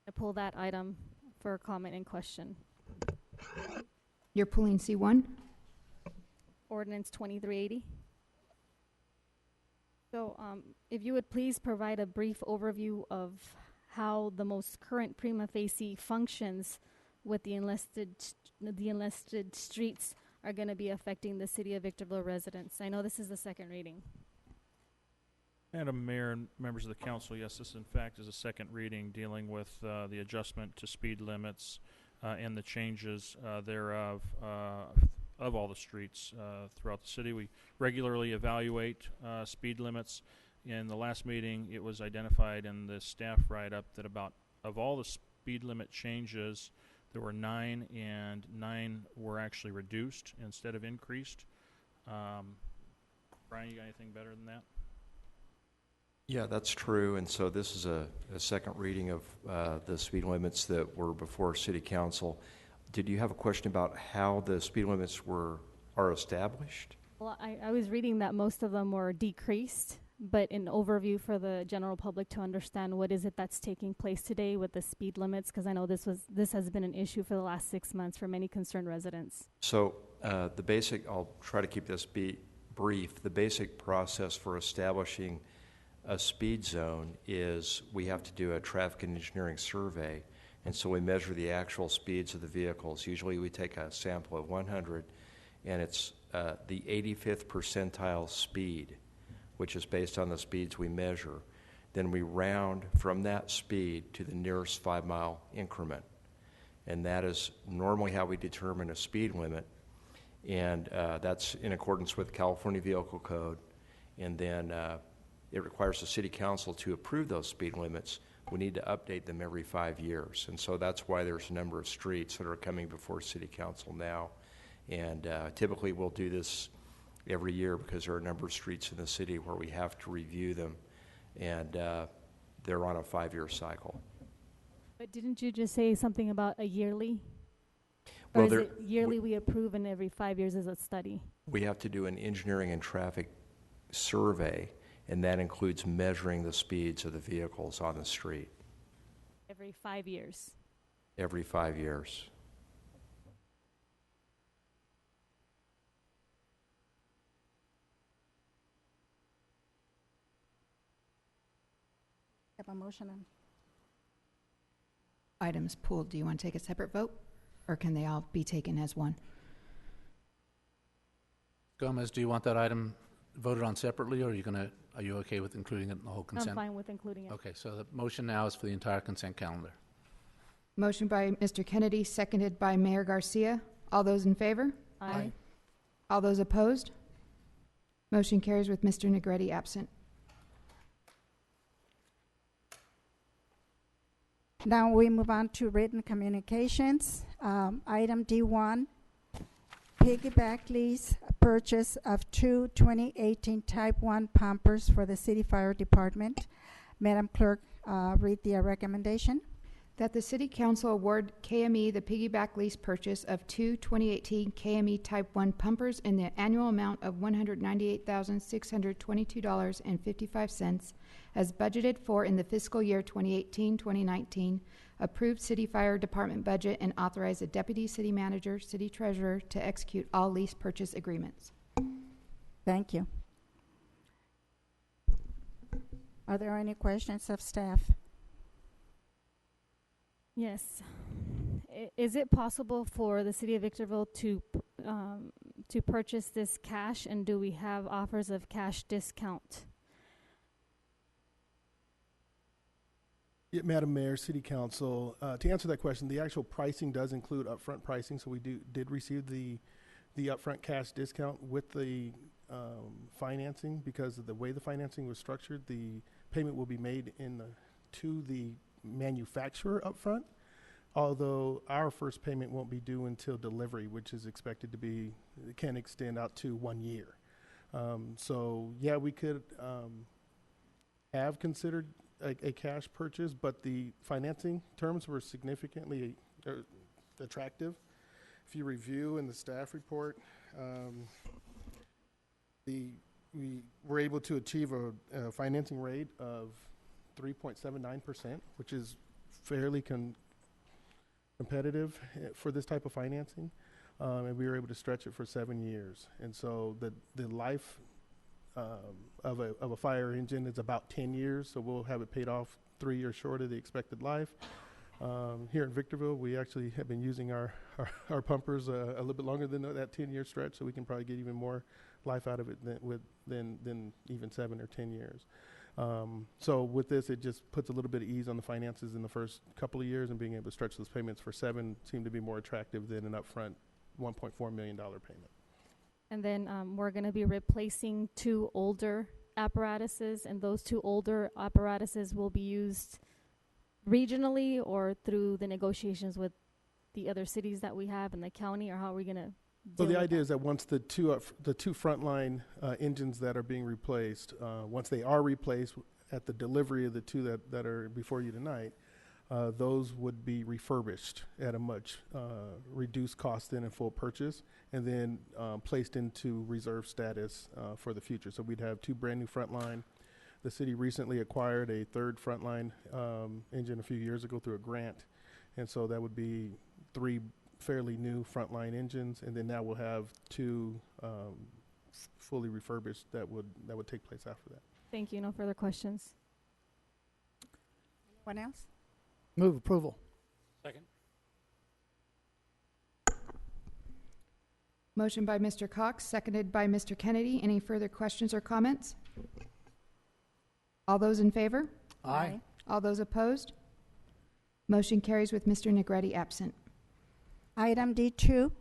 I pull that item for comment and question. You're pulling C1? Ordinance 2380. So if you would please provide a brief overview of how the most current prima facie functions with the enlisted streets are going to be affecting the City of Victorville residents. I know this is the second reading. Madam Mayor and members of the council, yes, this in fact is a second reading dealing with the adjustment to speed limits and the changes thereof of all the streets throughout the city. We regularly evaluate speed limits. In the last meeting, it was identified in the staff write-up that about, of all the speed limit changes, there were 9, and 9 were actually reduced instead of increased. Brian, you got anything better than that? Yeah, that's true. And so this is a second reading of the speed limits that were before City Council. Did you have a question about how the speed limits are established? Well, I was reading that most of them were decreased, but an overview for the general public to understand what is it that's taking place today with the speed limits, because I know this has been an issue for the last 6 months for many concerned residents. So the basic, I'll try to keep this brief, the basic process for establishing a speed zone is we have to do a traffic and engineering survey, and so we measure the actual speeds of the vehicles. Usually we take a sample of 100, and it's the 85th percentile speed, which is based on the speeds we measure. Then we round from that speed to the nearest 5-mile increment. And that is normally how we determine a speed limit. And that's in accordance with California Vehicle Code. And then it requires the City Council to approve those speed limits. We need to update them every 5 years. And so that's why there's a number of streets that are coming before City Council now. And typically we'll do this every year because there are a number of streets in the city where we have to review them. And they're on a 5-year cycle. But didn't you just say something about a yearly? Well, Or is it yearly we approve and every 5 years is a study? We have to do an engineering and traffic survey, and that includes measuring the speeds of the vehicles on the street. Every 5 years. Every 5 years. Have a motion on. Items pulled. Do you want to take a separate vote, or can they all be taken as one? Gomez, do you want that item voted on separately, or are you okay with including it in the whole consent? I'm fine with including it. Okay, so the motion now is for the entire consent calendar. Motion by Mr. Kennedy, seconded by Mayor Garcia. All those in favor? Aye. All those opposed? Motion carries with Mr. Negretti absent. Now we move on to written communications. Item D1, piggyback lease purchase of 2 2018 Type 1 pumpers for the City Fire Department. Madam Clerk, read the recommendation. That the City Council award KME the piggyback lease purchase of 2 2018 KME Type 1 pumpers in the annual amount of $198,622.55 as budgeted for in the fiscal year 2018-2019, approved City Fire Department budget, and authorize the Deputy City Manager, City Treasurer to execute all lease purchase agreements. Thank you. Are there any questions of staff? Yes. Is it possible for the City of Victorville to purchase this cash, and do we have offers of cash discount? Yeah, Madam Mayor, City Council, to answer that question, the actual pricing does include upfront pricing, so we did receive the upfront cash discount with the financing. Because of the way the financing was structured, the payment will be made to the manufacturer upfront, although our first payment won't be due until delivery, which is expected to be, can extend out to 1 year. So yeah, we could have considered a cash purchase, but the financing terms were significantly attractive. If you review in the staff report, we were able to achieve a financing rate of 3.79%, which is fairly competitive for this type of financing, and we were able to stretch it for 7 years. And so the life of a fire engine is about 10 years, so we'll have it paid off 3 years short of the expected life. Here in Victorville, we actually have been using our pumpers a little bit longer than that 10-year stretch, so we can probably get even more life out of it than even 7 or 10 years. So with this, it just puts a little bit of ease on the finances in the first couple of years, and being able to stretch those payments for 7 seemed to be more attractive than an upfront $1.4 million payment. And then we're going to be replacing 2 older apparatuses, and those 2 older apparatuses will be used regionally or through the negotiations with the other cities that we have in the county, or how are we going to So the idea is that once the two frontline engines that are being replaced, once they are replaced at the delivery of the 2 that are before you tonight, those would be refurbished at a much reduced cost than a full purchase, and then placed into reserve status for the future. So we'd have 2 brand new frontline. The city recently acquired a 3rd frontline engine a few years ago through a grant, and so that would be 3 fairly new frontline engines, and then now we'll have 2 fully refurbished that would take place after that. Thank you. No further questions. Anyone else? Move approval. Second. Motion by Mr. Cox, seconded by Mr. Kennedy. Any further questions or comments? All those in favor? Aye. All those opposed? Motion carries with Mr. Negretti absent. Item D2,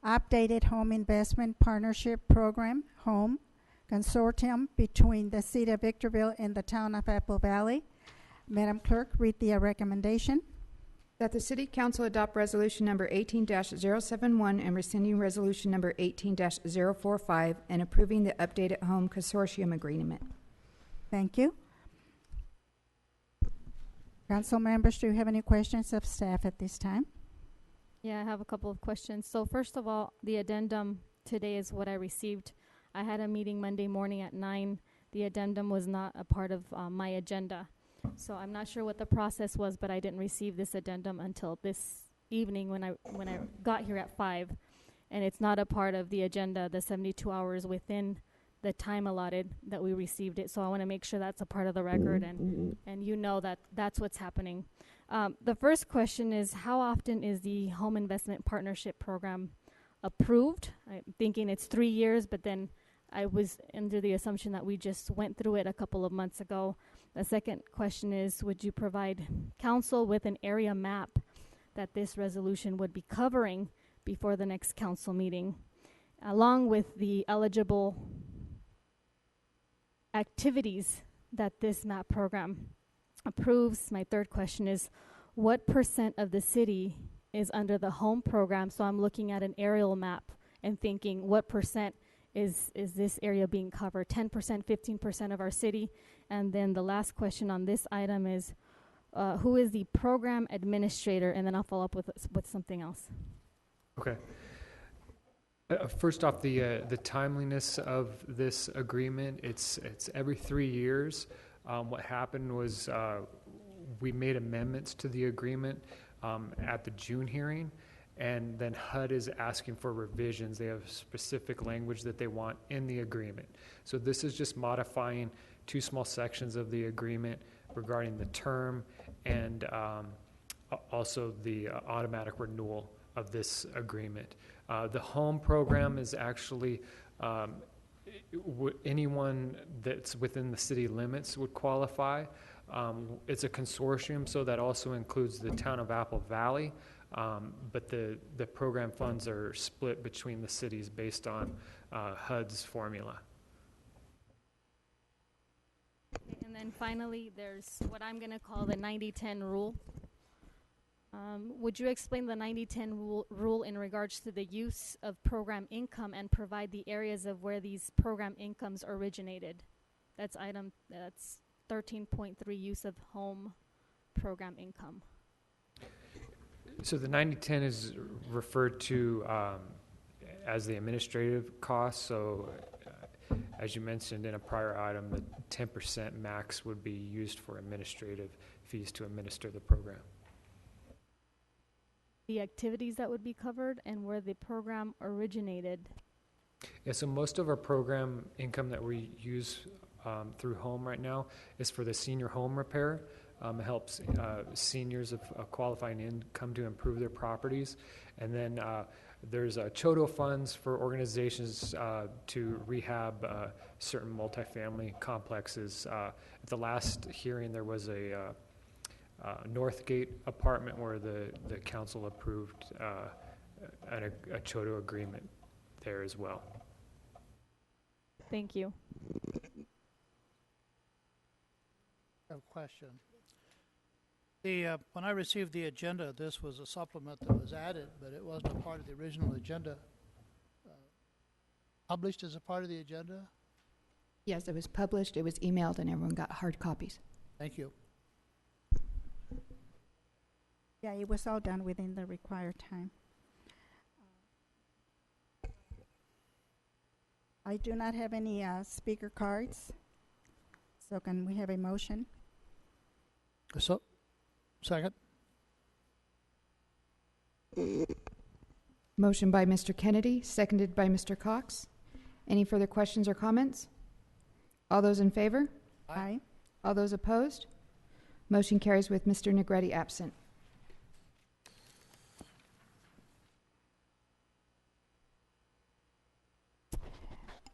updated home investment partnership program, HOME, consortium between the City of Victorville and the Town of Apple Valley. Madam Clerk, read the recommendation. That the City Council adopt Resolution Number 18-071 and rescinding Resolution Number 18-045 and approving the updated home consortium agreement. Thank you. Council members, do you have any questions of staff at this time? Yeah, I have a couple of questions. So first of all, the addendum today is what I received. I had a meeting Monday morning at 9. The addendum was not a part of my agenda. So I'm not sure what the process was, but I didn't receive this addendum until this evening when I got here at 5. And it's not a part of the agenda, the 72 hours within the time allotted that we received it. So I want to make sure that's a part of the record and you know that that's what's happening. The first question is, how often is the Home Investment Partnership Program approved? I'm thinking it's 3 years, but then I was under the assumption that we just went through it a couple of months ago. The second question is, would you provide council with an area map that this resolution would be covering before the next council meeting, along with the eligible activities that this map program approves? My third question is, what % of the city is under the home program? So I'm looking at an aerial map and thinking, what % is this area being covered? 10%, 15% of our city? And then the last question on this item is, who is the program administrator? And then I'll follow up with something else. Okay. First off, the timeliness of this agreement, it's every 3 years. What happened was we made amendments to the agreement at the June hearing, and then HUD is asking for revisions. They have specific language that they want in the agreement. So this is just modifying 2 small sections of the agreement regarding the term and also the automatic renewal of this agreement. The home program is actually anyone that's within the city limits would qualify. It's a consortium, so that also includes the town of Apple Valley, but the program funds are split between the cities based on HUD's formula. And then finally, there's what I'm going to call the 90-10 rule. Would you explain the 90-10 rule in regards to the use of program income and provide the areas of where these program incomes originated? That's 13.3, use of home program income. So the 90-10 is referred to as the administrative cost. So as you mentioned in a prior item, the 10% max would be used for administrative fees to administer the program. The activities that would be covered and where the program originated. Yeah, so most of our program income that we use through home right now is for the senior home repair. It helps seniors of qualifying income to improve their properties. And then there's CHOTO funds for organizations to rehab certain multifamily complexes. At the last hearing, there was a Northgate apartment where the council approved a CHOTO agreement there as well. Thank you. I have a question. When I received the agenda, this was a supplement that was added, but it wasn't a part of the original agenda. Published as a part of the agenda? Yes, it was published, it was emailed, and everyone got hard copies. Thank you. Yeah, it was all done within the required time. I do not have any speaker cards, so can we have a motion? So, second. Motion by Mr. Kennedy, seconded by Mr. Cox. Any further questions or comments? All those in favor? Aye. All those opposed? Motion carries with Mr. Negretti absent.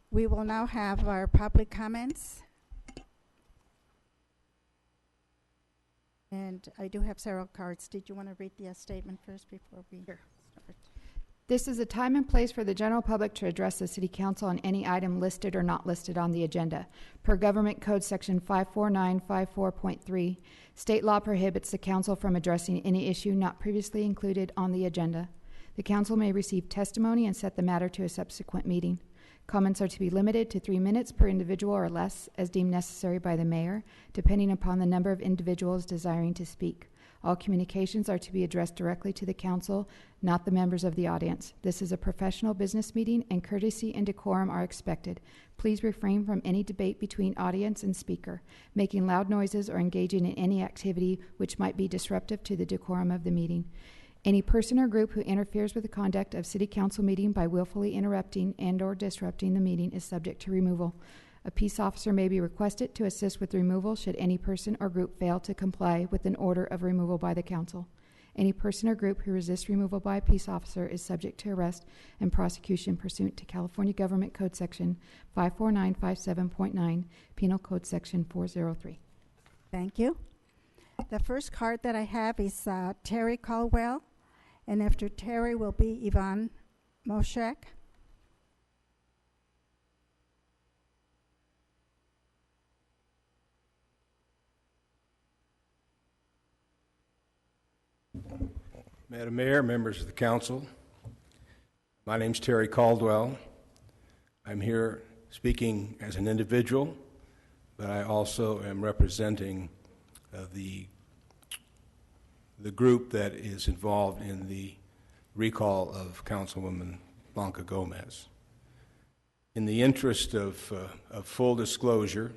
We will now have our public comments. And I do have several cards. Did you want to read the statement first before we start? This is a time and place for the general public to address the City Council on any item listed or not listed on the agenda. Per Government Code Section 54954.3, state law prohibits the Council from addressing any issue not previously included on the agenda. The Council may receive testimony and set the matter to a subsequent meeting. Comments are to be limited to 3 minutes per individual or less, as deemed necessary by the mayor, depending upon the number of individuals desiring to speak. All communications are to be addressed directly to the council, not the members of the audience. This is a professional business meeting, and courtesy and decorum are expected. Please refrain from any debate between audience and speaker, making loud noises, or engaging in any activity which might be disruptive to the decorum of the meeting. Any person or group who interferes with the conduct of City Council meeting by willfully interrupting and/or disrupting the meeting is subject to removal. A peace officer may be requested to assist with removal should any person or group fail to comply with an order of removal by the council. Any person or group who resists removal by a peace officer is subject to arrest and prosecution pursuant to California Government Code Section 54957.9, Penal Code Section 403. Thank you. The first card that I have is Terry Caldwell, and after Terry will be Yvonne Moshek. Madam Mayor, members of the council, my name's Terry Caldwell. I'm here speaking as an individual, but I also am representing the group that is involved in the recall of Councilwoman Blanca Gomez. In the interest of full disclosure,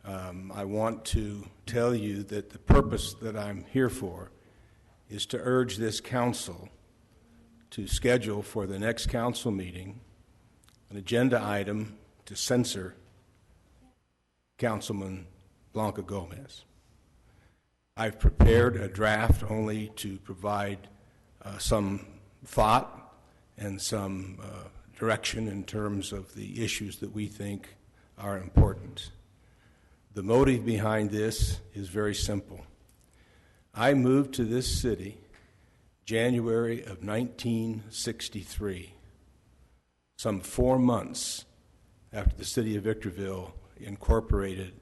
I want to tell you that the purpose that I'm here for is to urge this council to schedule for the next council meeting an agenda item to censor Councilman Blanca Gomez. I've prepared a draft only to provide some thought and some direction in terms of the issues that we think are important. The motive behind this is very simple. I moved to this city January of 1963, some 4 months after the city of Victorville incorporated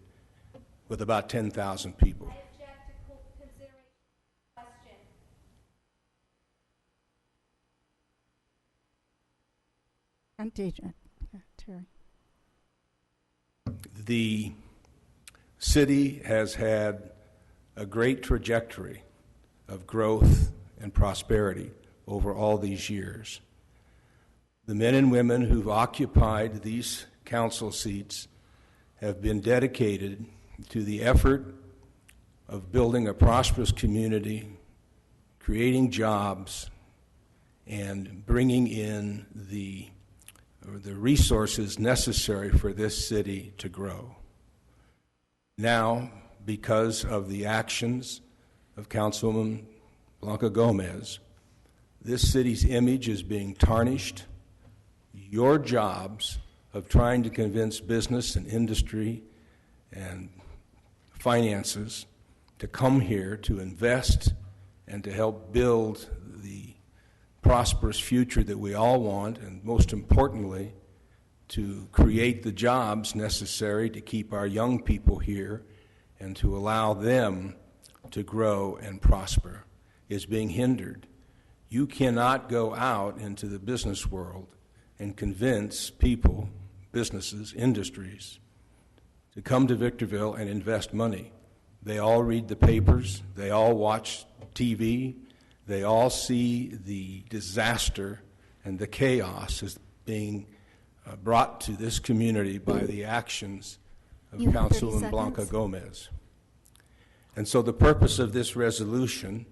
with about 10,000 people. I object to consideration question. Contagion. Terry. The city has had a great trajectory of growth and prosperity over all these years. The men and women who've occupied these council seats have been dedicated to the effort of building a prosperous community, creating jobs, and bringing in the resources necessary for this city to grow. Now, because of the actions of Councilwoman Blanca Gomez, this city's image is being tarnished. Your jobs of trying to convince business and industry and finances to come here to invest and to help build the prosperous future that we all want, and most importantly, to create the jobs necessary to keep our young people here and to allow them to grow and prosper, is being hindered. You cannot go out into the business world and convince people, businesses, industries, to come to Victorville and invest money. They all read the papers, they all watch TV, they all see the disaster and the chaos as being brought to this community by the actions of Councilwoman Blanca Gomez. And so the purpose of this resolution,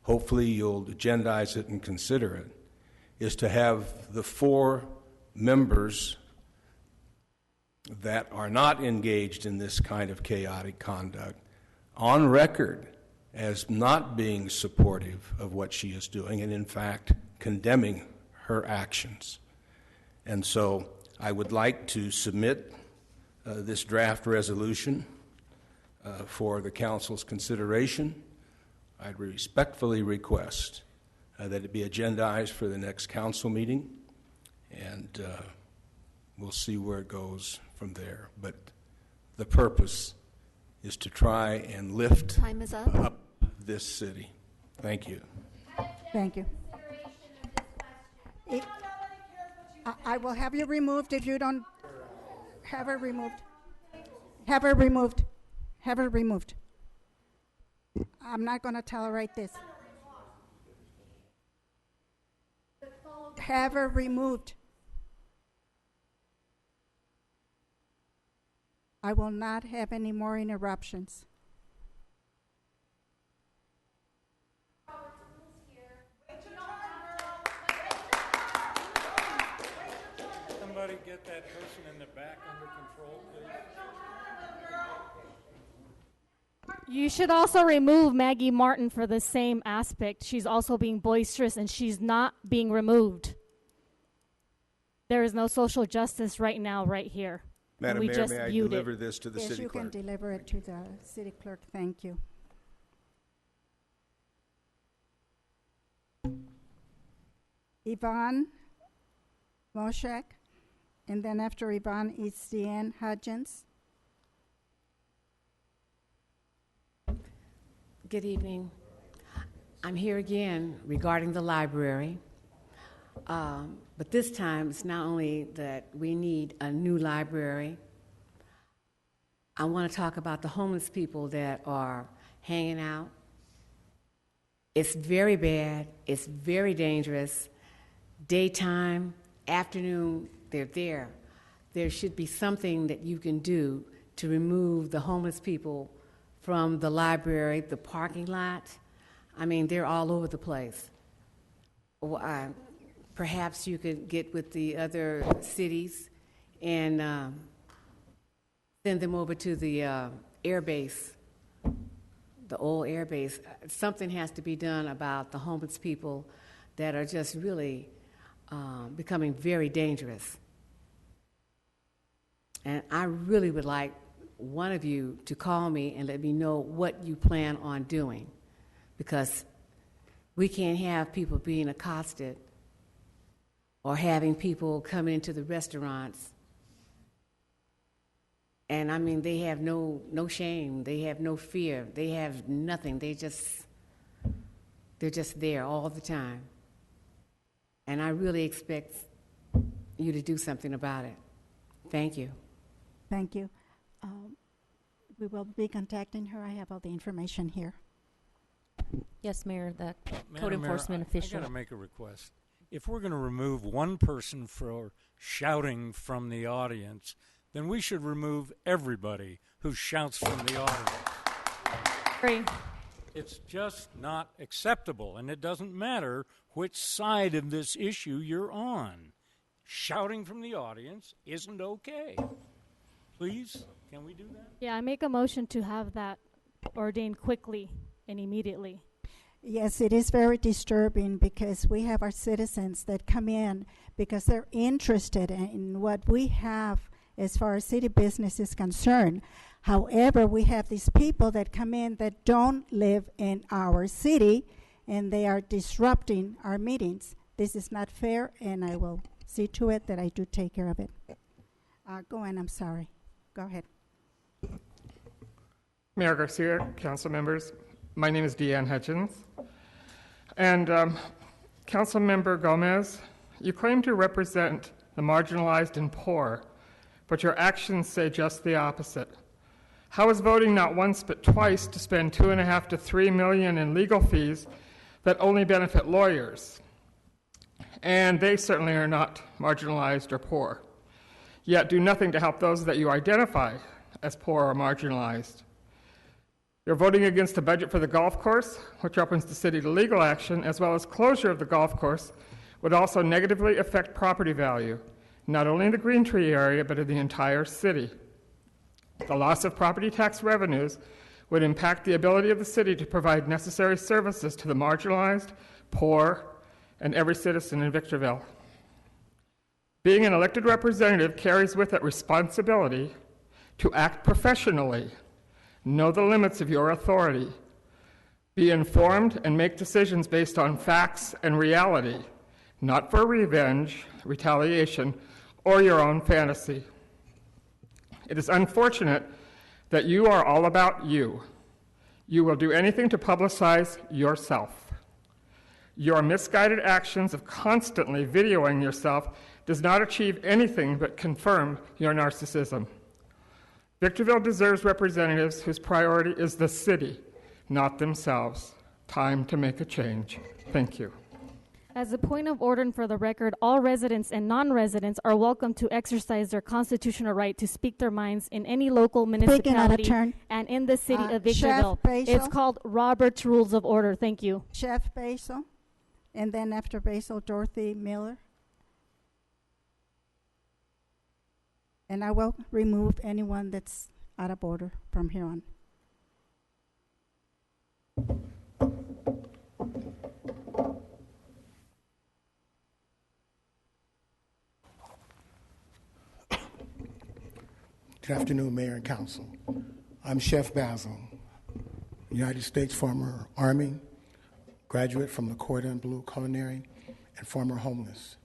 hopefully you'll agendize it and consider it, is to have the 4 members that are not engaged in this kind of chaotic conduct on record as not being supportive of what she is doing and, in fact, condemning her actions. And so I would like to submit this draft resolution for the council's consideration. I'd respectfully request that it be agendized for the next council meeting, and we'll see where it goes from there. But the purpose is to try and lift Time is up. This city. Thank you. Thank you. I will have you removed if you don't have her removed. Have her removed. Have her removed. I'm not going to tolerate this. Have her removed. I will not have any more interruptions. Somebody get that person in the back under control, please. You should also remove Maggie Martin for the same aspect. She's also being boisterous and she's not being removed. There is no social justice right now, right here. Madam we Mayor, just may I viewed deliver this to the Yes, city you clerk? can deliver it to the city clerk. Thank you. Yvonne Moshak, and then after Yvonne, it's Deanne Hudgens. Good evening. I'm here again regarding the library. But this time, it's not only that we need a new library. I want to talk about the homeless people that are hanging out. It's very bad. It's very dangerous. Daytime, afternoon, they're there. There should be something that you can do to remove the homeless people from the library, the parking lot. I mean, they're all over the place. Perhaps you could get with the other cities and send them over to the air base, the old air base. Something has to be done about the homeless people that are just really becoming very dangerous. And I really would like one of you to call me and let me know what you plan on doing, because we can't have people being accosted or having people come into the restaurants. And I mean, they have no shame, they have no fear, they have nothing, they're just there all the time. And I really expect you to do something about it. Thank you. Thank you. We will be contacting her. I have all the information here. Yes, Mayor, the Madam code enforcement Mayor, official. I got to make a request. If we're going to remove one person for shouting from the audience, then we should remove everybody who shouts from the audience. Agree. It's just not acceptable, and it doesn't matter which side of this issue you're on. Shouting from the audience isn't okay. Please, can we do that? Yeah, I make a motion to have that ordained quickly and immediately. Yes, it is very disturbing because we have our citizens that come in because they're interested in what we have as far as city business is concerned. However, we have these people that come in that don't live in our city, and they are disrupting our meetings. This is not fair, and I will see to it that I do take care of it. Go on, I'm sorry. Go ahead. Mayor Garcia, council members, my name is Deanne Hutchins. And Council Member Gomez, you claim to represent the marginalized and poor, but your actions say just the opposite. How is voting not once but twice to spend $2.5 to $3 million in legal fees that only benefit lawyers? And they certainly are not marginalized or poor, yet do nothing to help those that you identify as poor or marginalized. You're voting against a budget for the golf course, which opens the city to legal action, as well as closure of the golf course would also negatively affect property value not only in the Green Tree area, but in the entire city. The loss of property tax revenues would impact the ability of the city to provide necessary services to the marginalized, poor, and every citizen in Victorville. Being an elected representative carries with it responsibility to act professionally, know the limits of your authority, be informed and make decisions based on facts and reality, not for revenge, retaliation, or your own fantasy. It is unfortunate that you are all about you. You will do anything to publicize yourself. Your misguided actions of constantly videoing yourself does not achieve anything but confirm your narcissism. Victorville deserves representatives whose priority is the city, not themselves. Time to make a change. Thank you. As a point of order and for the record, all residents and non-residents are welcome to exercise their constitutional right to speak their minds in any local municipality turn. and in the city of Chef Victorville. Basil. It's called Robert's Rules of Order. Thank you. Chef Basil, and then after Basil, Dorothy Miller. And I will remove anyone that's out of order from here on. Good afternoon, Mayor and Council. I'm Chef Basil, United States former Army, graduate from the Cordon Bleu Culinary, and former homeless.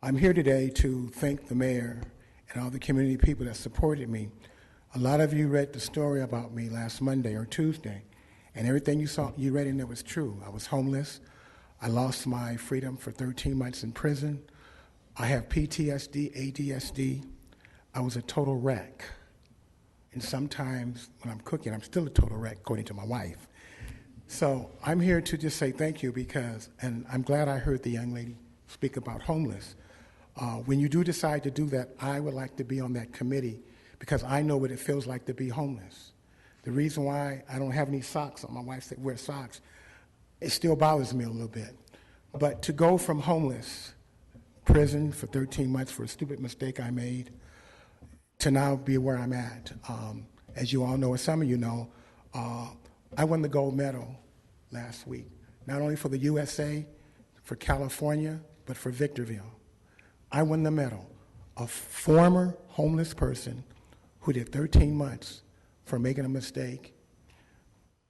I'm here today to thank the mayor and all the community people that supported me. A lot of you read the story about me last Monday or Tuesday, and everything you read in there was true. I was homeless. I lost my freedom for 13 months in prison. I have PTSD, ADSD. I was a total wreck. And sometimes when I'm cooking, I'm still a total wreck, according to my wife. So I'm here to just say thank you because, and I'm glad I heard the young lady speak about homeless. When you do decide to do that, I would like to be on that committee because I know what it feels like to be homeless. The reason why I don't have any socks on, my wife said wear socks, it still bothers me a little bit. But to go from homeless, prison for 13 months for a stupid mistake I made, to now be where I'm at. As you all know, as some of you know, I won the gold medal last week, not only for the USA, for California, but for Victorville. I won the medal, a former homeless person who did 13 months for making a mistake.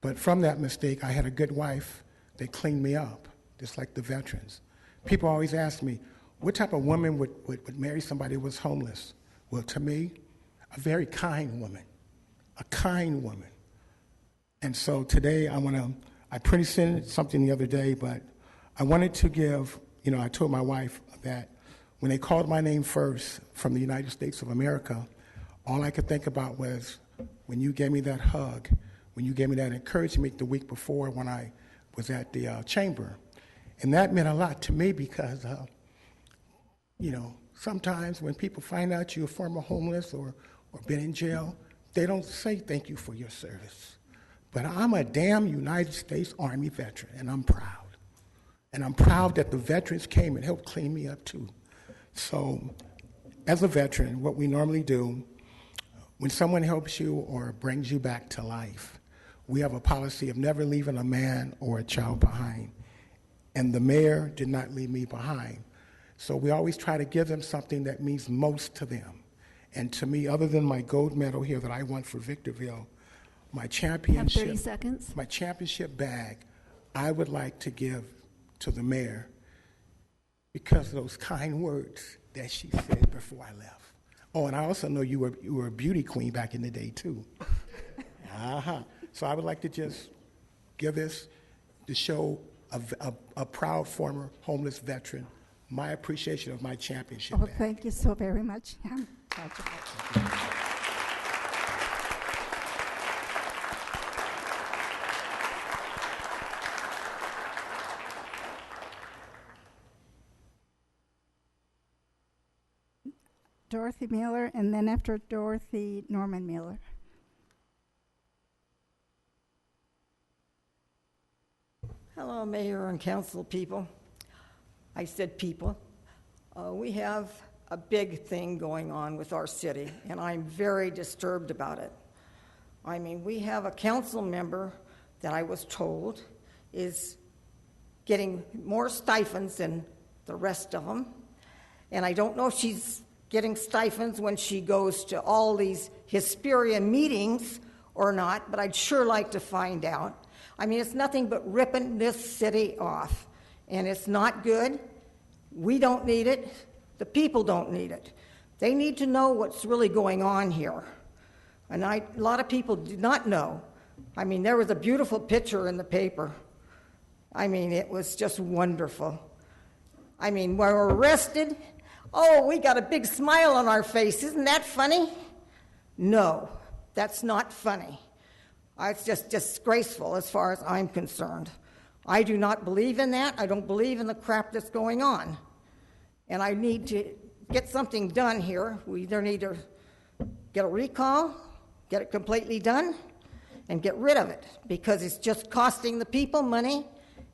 But from that mistake, I had a good wife that cleaned me up, just like the veterans. People always ask me, what type of woman would marry somebody who was homeless? Well, to me, a very kind woman, a kind woman. And so today I printed something the other day, but I wanted to give, I told my wife that when they called my name first from the United States of America, all I could think about was when you gave me that hug, when you gave me that encouragement the week before when I was at the chamber. And that meant a lot to me because, sometimes when people find out you're a former homeless or been in jail, they don't say thank you for your service. But I'm a damn United States Army veteran, and I'm proud. And I'm proud that the veterans came and helped clean me up, too. So as a veteran, what we normally do, when someone helps you or brings you back to life, we have a policy of never leaving a man or a child behind. And the mayor did not leave me behind. So we always try to give them something that means most to them. And to me, other than my gold medal here that I won for Victorville, my championship, 30 seconds. My championship bag, I would like to give to the mayor because of those kind words that she said before I left. Oh, and I also know you were a beauty queen back in the day too. So I would like to just give this to show a proud former homeless veteran my appreciation of my championship bag. Thank you so very much. Dorothy Miller, and then after Dorothy, Norman Miller. Hello, Mayor and Council people. I said people. We have a big thing going on with our city, and I'm very disturbed about it. I mean, we have a council member that I was told is getting more stipends than the rest of them, and I don't know if she's getting stipends when she goes to all these Hesperia meetings or not, but I'd sure like to find out. I mean, it's nothing but ripping this city off, and it's not good. We don't need it. The people don't need it. They need to know what's really going on here. And a lot of people did not know. I mean, there was a beautiful picture in the paper. I mean, it was just wonderful. I mean, we're arrested. Oh, we got a big smile on our face. Isn't that funny? No, that's not funny. It's just disgraceful as far as I'm concerned. I do not believe in that. I don't believe in the crap that's going on. And I need to get something done here. We either need to get a recall, get it completely done, and get rid of it, because it's just costing the people money.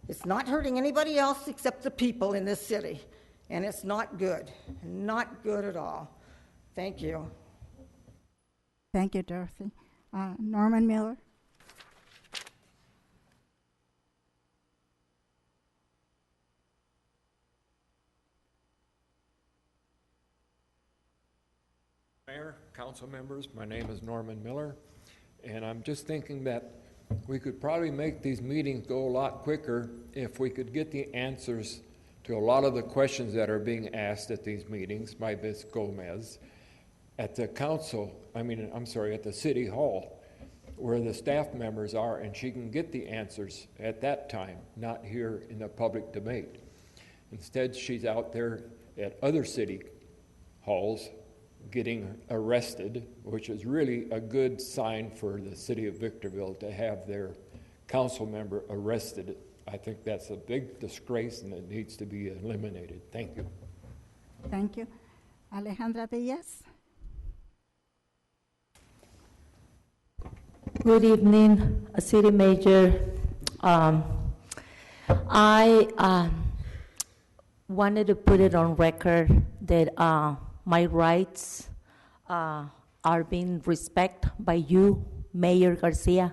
It's not hurting anybody else except the people in this city. And it's not good. Not good at all. Thank you. Thank you, Dorothy. Norman Miller. Mayor, council members, my name is Norman Miller, and I'm just thinking that we could probably make these meetings go a lot quicker if we could get the answers to a lot of the questions that are being asked at these meetings by Ms. Gomez at the at the city hall, where the staff members are, and she can get the answers at that time, not here in the public debate. Instead, she's out there at other city halls getting arrested, which is really a good sign for the city of Victorville to have their council member arrested. I think that's a big disgrace and it needs to be eliminated. Thank you. Thank you. Alejandra Diaz. Good evening, City Manager. I wanted to put it on record that my rights are being respected by you, Mayor Garcia,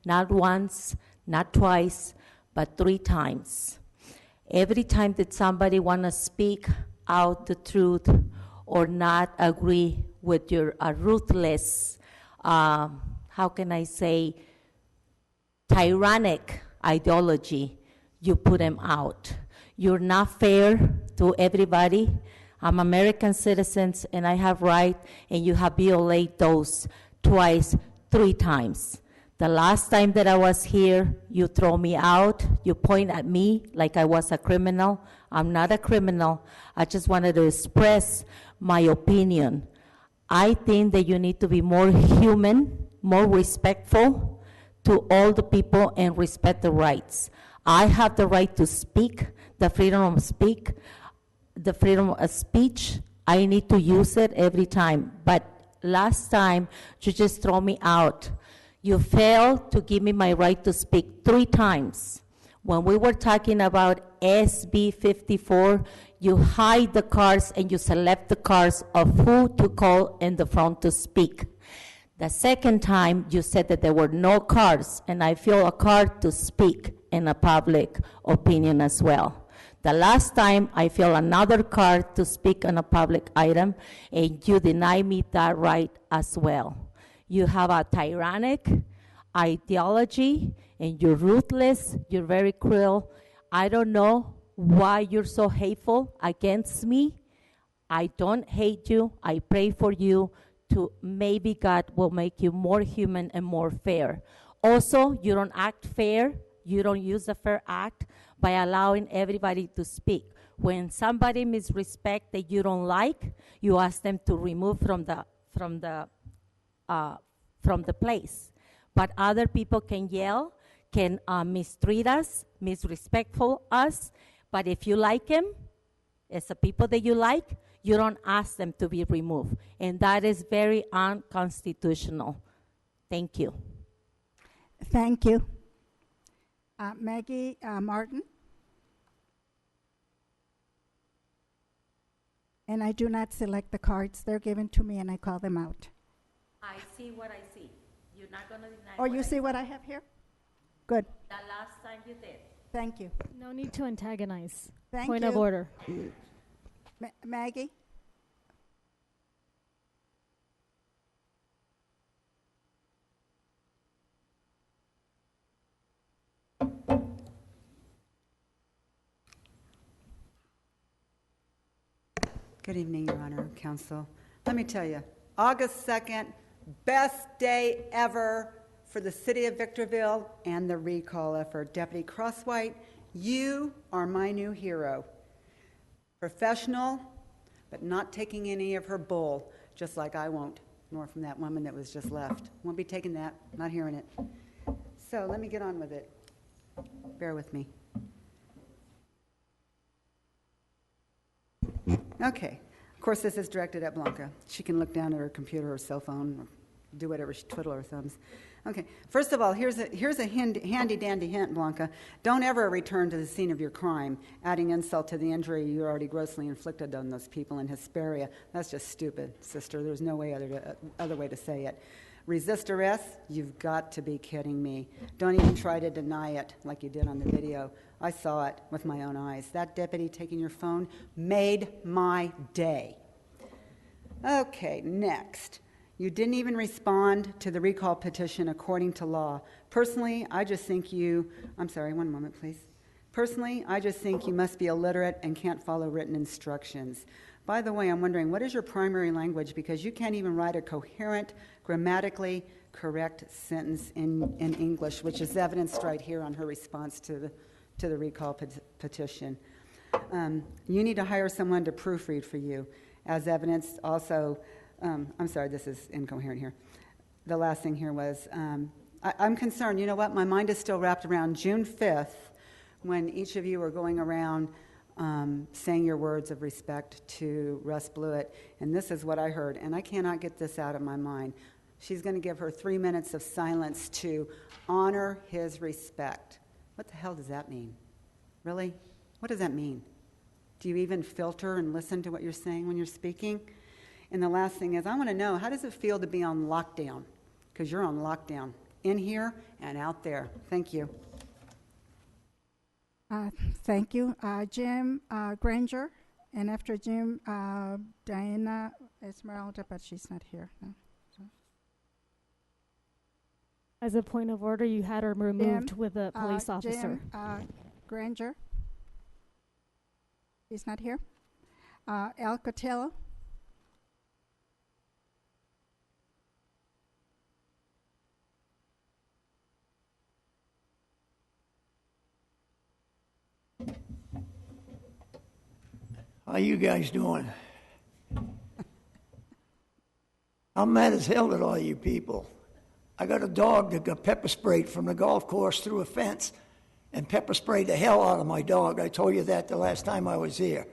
not once, not twice, but 3 times. Every time that somebody want to speak out the truth or not agree with your ruthless, how can I say, tyrannic ideology, you put them out. You're not fair to everybody. I'm American citizens and I have right, and you have violated those twice, 3 times. The last time that I was here, you throw me out, you point at me like I was a criminal. I'm not a criminal. I just wanted to express my opinion. I think that you need to be more human, more respectful to all the people and respect the rights. I have the right to speak, the freedom of speak, the freedom of speech. I need to use it every time. But last time, you just throw me out. You failed to give me my right to speak 3 times. When we were talking about SB 54, you hide the cards and you select the cards of who to call in the front to speak. The second time, you said that there were no cards, and I feel a card to speak in a public opinion as well. The last time, I feel another card to speak on a public item, and you deny me that right as well. You have a tyrannic ideology, and you're ruthless, you're very cruel. I don't know why you're so hateful against me. I don't hate you. I pray for you to maybe God will make you more human and more fair. Also, you don't act fair. You don't use the Fair Act by allowing everybody to speak. When somebody misrespect that you don't like, you ask them to remove from the place. But other people can yell, can mistreat us, misrespectful us. But if you like him, as the people that you like, you don't ask them to be removed. And that is very unconstitutional. Thank you. Thank you. Maggie Martin. and I do not select the cards. They're given to me, and I call them out. I see what I see. You're not going to deny Oh, you see what I have here? Good. The last time you did. Thank you. No need to antagonize. Thank Point you. of order. Maggie? Good evening, Your Honor, Counsel. Let me tell you, August 2nd, best day ever for the city of Victorville and the recall effort. Deputy Crosswhite, you are my new hero. Professional, but not taking any of her bull, just like I won't, nor from that woman that was just left. Won't be taking that, not hearing it. So let me get on with it. Bear with me. Okay. Of course, this is directed at Blanca. She can look down at her computer or cell phone or do whatever, she twiddle her thumbs. Okay. First of all, here's a handy-dandy hint, Blanca. Don't ever return to the scene of your crime, adding insult to the injury you already grossly inflicted on those people in Hesperia. That's just stupid, sister. There's no way other way to say it. Resist arrest? You've got to be kidding me. Don't even try to deny it like you did on the video. I saw it with my own eyes. That deputy taking your phone made my day. Okay, next. You didn't even respond to the recall petition according to law. Personally, I just think I'm sorry, one moment, please. Personally, I just think you must be illiterate and can't follow written instructions. By the way, I'm wondering, what is your primary language? Because you can't even write a coherent, grammatically correct sentence in English, which is evidenced right here on her response to the recall petition. You need to hire someone to proofread for you, as evidenced also. I'm sorry, this is incoherent here. The last thing here was, I'm concerned. You know what? My mind is still wrapped around June 5th, when each of you were going around saying your words of respect to Russ Blewett, and this is what I heard, and I cannot get this out of my mind. She's going to give her 3 minutes of silence to honor his respect. What the hell does that mean? Really? What does that mean? Do you even filter and listen to what you're saying when you're speaking? And the last thing is, I want to know, how does it feel to be on lockdown? Because you're on lockdown, in here and out there. Thank you. Thank you. Jim Granger, and after Jim, Diana Esmeralda, but she's not here. No. So. As a point of order, you had her removed with a police officer. Jim Granger. He's not here. Al Cotillo. How you guys doing? I'm mad as hell at all you people. I got a dog that got pepper sprayed from the golf course through a fence and pepper sprayed the hell out of my dog. I told you that the last time I was here.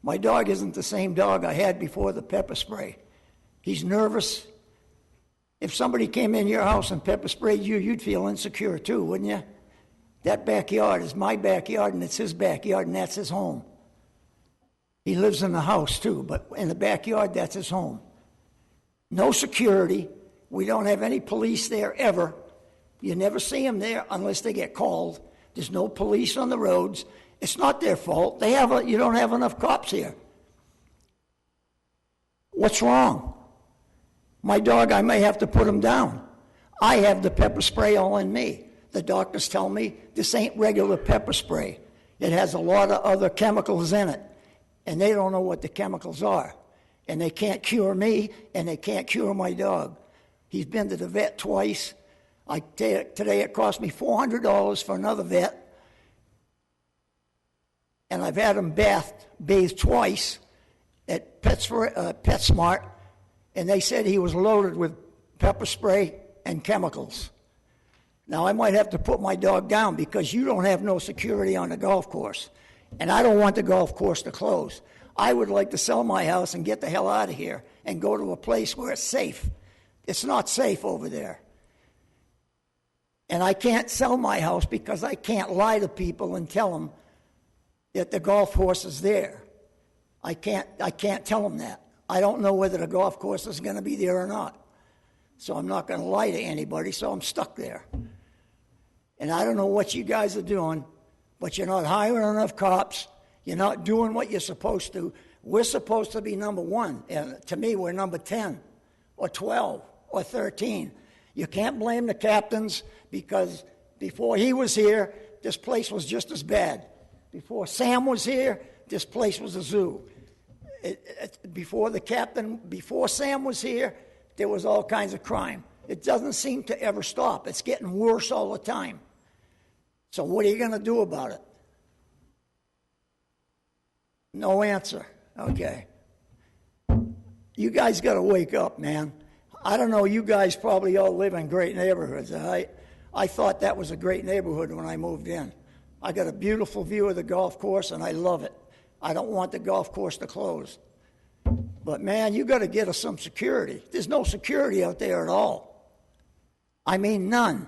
My dog isn't the same dog I had before the pepper spray. He's nervous. If somebody came in your house and pepper sprayed you, you'd feel insecure too, wouldn't you? That backyard is my backyard and it's his backyard and that's his home. He lives in the house too, but in the backyard, that's his home. No security. We don't have any police there ever. You never see them there unless they get called. There's no police on the roads. It's not their fault. You don't have enough cops here. What's wrong? My dog, I may have to put him down. I have the pepper spray all in me. The doctors tell me this ain't regular pepper spray. It has a lot of other chemicals in it. And they don't know what the chemicals are. And they can't cure me, and they can't cure my dog. He's been to the vet twice. Today it cost me $400 for another vet. And I've had him bathed twice at PetSmart, and they said he was loaded with pepper spray and chemicals. Now, I might have to put my dog down because you don't have no security on the golf course. And I don't want the golf course to close. I would like to sell my house and get the hell out of here and go to a place where it's safe. It's not safe over there. And I can't sell my house because I can't lie to people and tell them that the golf course is there. I can't tell them that. I don't know whether the golf course is going to be there or not. So I'm not going to lie to anybody, so I'm stuck there. And I don't know what you guys are doing, but you're not hiring enough cops. You're not doing what you're supposed to. We're supposed to be number one. And to me, we're number 10 or 12 or 13. You can't blame the captains because before he was here, this place was just as bad. Before Sam was here, this place was a zoo. Before Sam was here, there was all kinds of crime. It doesn't seem to ever stop. It's getting worse all the time. So what are you going to do about it? No answer. Okay. You guys got to wake up, man. I don't know, you guys probably all live in great neighborhoods. I thought that was a great neighborhood when I moved in. I got a beautiful view of the golf course, and I love it. I don't want the golf course to close. But, man, you got to get us some security. There's no security out there at all. I mean, none.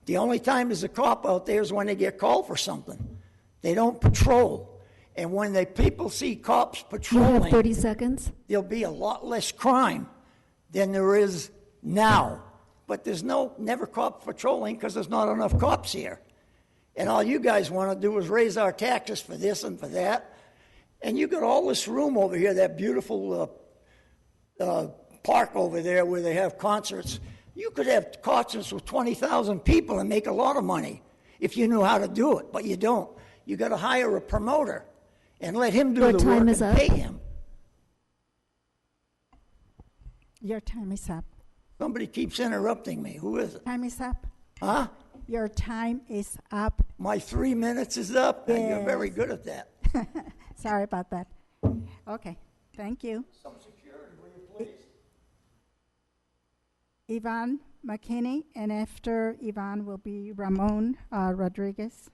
The only time there's a cop out there is when they get called for something. They don't patrol. And when people see cops patrolling, you have 30 seconds. There'll be a lot less crime than there is now. But there's never cops patrolling because there's not enough cops here. And all you guys want to do is raise our taxes for this and for that. And you got all this room over here, that beautiful park over there where they have concerts. You could have concerts with 20,000 people and make a lot of money if you knew how to do it, but you don't. You got to hire a promoter and let him do the work and pay him. Your time is up. Somebody keeps interrupting me. Who is it? Time is up. Huh? Your time is up. My 3 minutes is up? Yes. And you're very good at that. Sorry about that. Okay, thank you. Some security, will you please? Yvonne McKinney, and after Yvonne will be Ramon Rodriguez.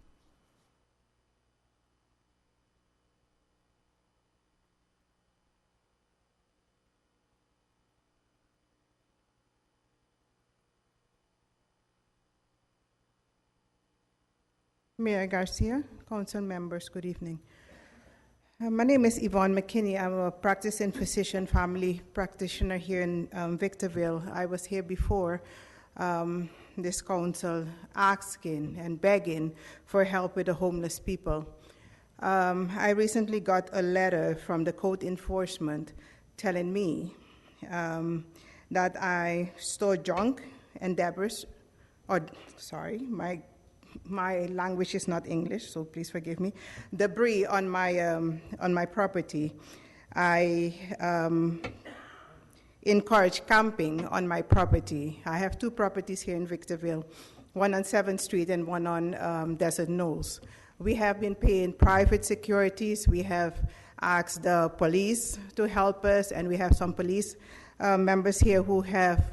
Mayor Garcia, council members, good evening. My name is Yvonne McKinney. I'm a practicing physician, family practitioner here in Victorville. I was here before this council asking and begging for help with the homeless people. I recently got a letter from the code enforcement telling me that I store junk and debris, my language is not English, so please forgive me. Debris on my property. I encourage camping on my property. I have 2 properties here in Victorville, one on 7th Street and one on Desert Knolls. We have been paying private securities. We have asked the police to help us, and we have some police members here who have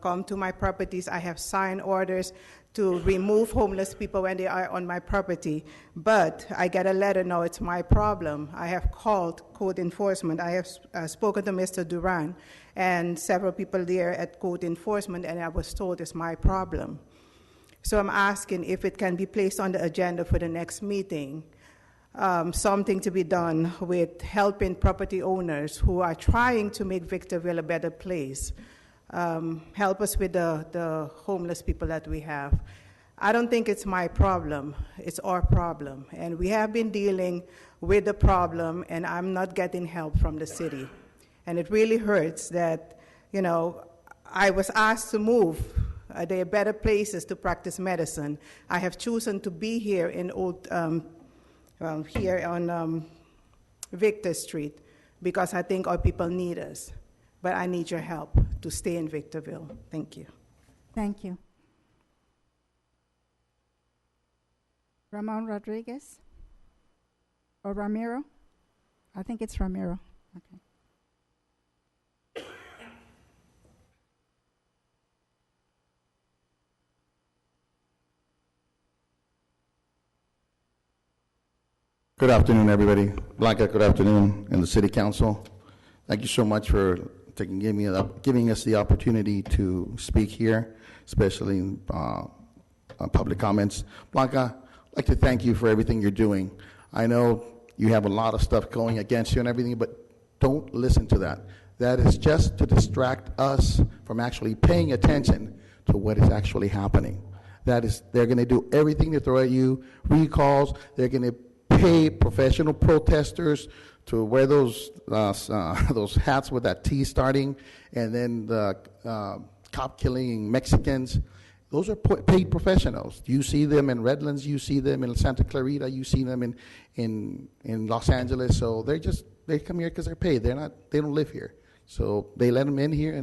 come to my properties. I have signed orders to remove homeless people when they are on my property. But I get a letter now, it's my problem. I have called code enforcement. I have spoken to Mr. Duran and several people there at code enforcement, and I was told it's my problem. So I'm asking if it can be placed on the agenda for the next meeting, something to be done with helping property owners who are trying to make Victorville a better place. Help us with the homeless people that we have. I don't think it's my problem, it's our problem. And we have been dealing with the problem, and I'm not getting help from the city. And it really hurts that, I was asked to move. There are better places to practice medicine. I have chosen to be here in here on Victor Street because I think our people need us. But I need your help to stay in Victorville. Thank you. Thank you. Ramon Rodriguez? Or Ramiro? I think it's Ramiro. Okay. Good afternoon, everybody. Blanca, good afternoon, and the City Council. Thank you so much for giving us the opportunity to speak here, especially in public comments. Blanca, I'd like to thank you for everything you're doing. I know you have a lot of stuff going against you and everything, but don't listen to that. That is just to distract us from actually paying attention to what is actually happening. That is, they're going to do everything to throw at you, recalls. They're going to pay professional protesters to wear those hats with that T starting, and then the cop killing Mexicans. Those are paid professionals. You see them in Redlands, you see them in Santa Clarita, you see them in Los Angeles. So they come here because they're paid. They don't live here. So they let them in here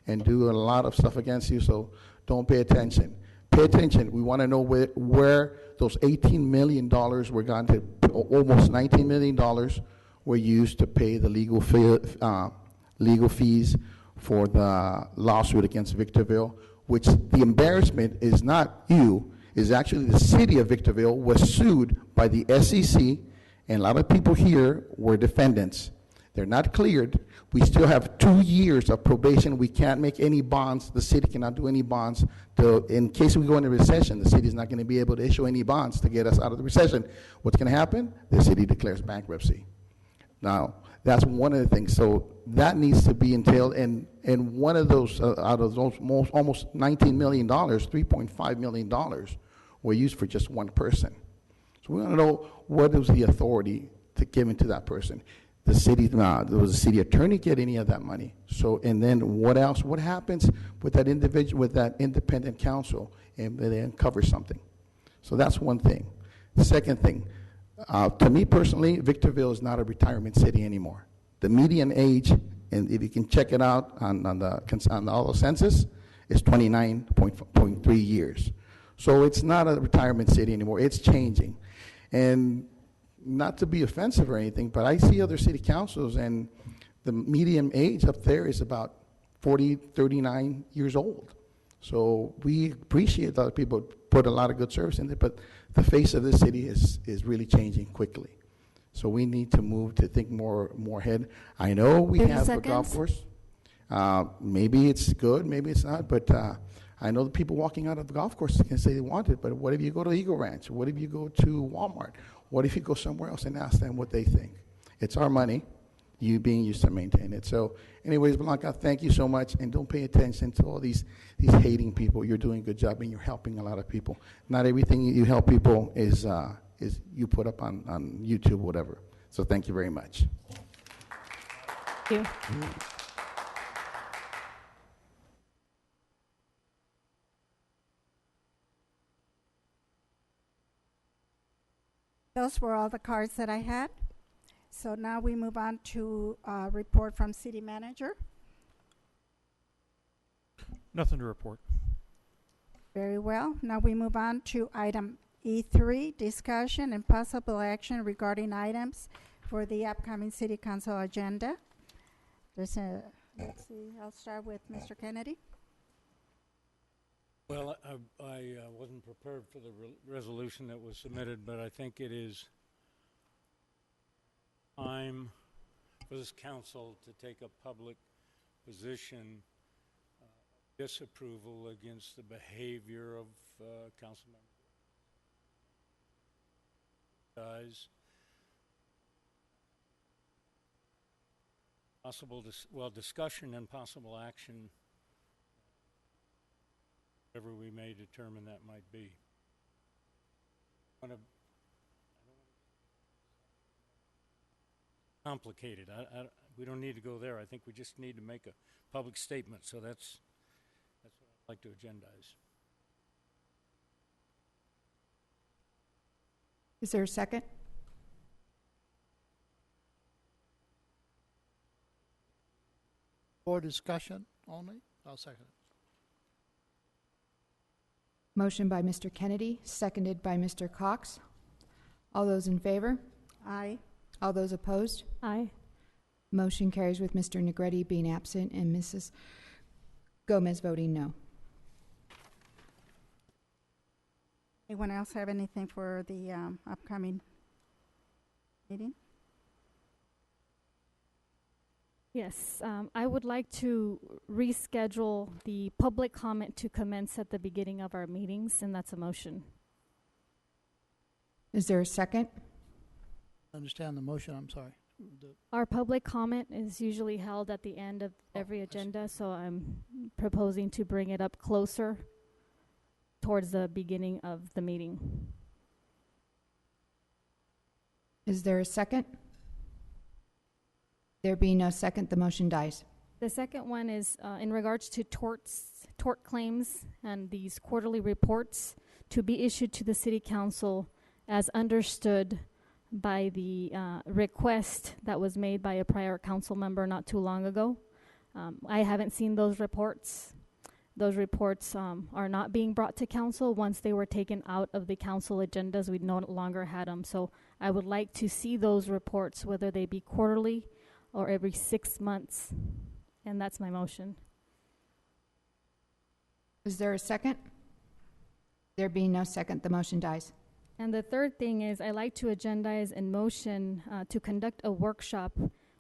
and do a lot of stuff against you. So don't pay attention. Pay attention. We want to know where those $18 million were gone to. Almost $19 million were used to pay the legal fees for the lawsuit against Victorville, which the embarrassment is not you, is actually the city of Victorville was sued by the SEC, and a lot of people here were defendants. They're not cleared. We still have 2 years of probation. We can't make any bonds. The city cannot do any bonds. In case we go into recession, the city is not going to be able to issue any bonds to get us out of the recession. What's going to happen? The city declares bankruptcy. Now, that's one of the things. So that needs to be entailed. And one of those, out of those almost $19 million, $3.5 million were used for just one person. So we want to know what was the authority to give into that person. The city, there was a city attorney get any of that money. So, and then what else? What happens with that individual, with that independent counsel, and they uncover something? So that's one thing. The second thing, to me personally, Victorville is not a retirement city anymore. The median age, and if you can check it out on all the census, is 29.3 years. So it's not a retirement city anymore. It's changing, and not to be offensive or anything, but I see other city councils, and the median age up there is about 40, 39 years old. So we appreciate that people put a lot of good service in it, but the face of this city is really changing quickly. So we need to move to think more ahead. I know we have a golf course. Maybe it's good, maybe it's not, but I know the people walking out of the golf course can say they want it, but what if you go to Eagle Ranch? What if you go to Walmart? What if you go somewhere else and ask them what they think? It's our money, you being used to maintain it. So anyways, Blanca, thank you so much, and don't pay attention to all these hating people. You're doing a good job, and you're helping a lot of people. Not everything you help people is you put up on YouTube, whatever. So thank you very much. Thank you. Those were all the cards that I had. So now we move on to a report from City Manager. Nothing to report. Very well. Now we move on to item E3, discussion and possible action regarding items for the upcoming City Council agenda. Let's see, I'll start with Mr. Kennedy. Well, I wasn't prepared for the resolution that was submitted, but I think it is time for this council to take a public position disapproval against the behavior of council members. Guys, discussion and possible action, whatever we may determine that might be. Complicated. We don't need to go there. I think we just need to make a public statement. So that's what I'd like to agendize. Is there a second? For discussion only, I'll second it. Motion by Mr. Kennedy, seconded by Mr. Cox. All those in favor? Aye. All those opposed? Aye. Motion carries with Mr. Negretti being absent and Mrs. Gomez voting no. Anyone else have anything for the upcoming meeting? Yes, I would like to reschedule the public comment to commence at the beginning of our meetings, and that's a motion. Is there a second? Understand the motion, I'm sorry. Our public comment is usually held at the end of every agenda, so I'm proposing to bring it up closer towards the beginning of the meeting. Is there a second? There being no second, the motion dies. The second one is in regards to tort claims and these quarterly reports to be issued to the City Council as understood by the request that was made by a prior council member not too long ago. I haven't seen those reports. Those reports are not being brought to council. Once they were taken out of the council agendas, we no longer had them. So I would like to see those reports, whether they be quarterly or every 6 months. And that's my motion. Is there a second? There being no second, the motion dies. And the third thing is I like to agendize in motion to conduct a workshop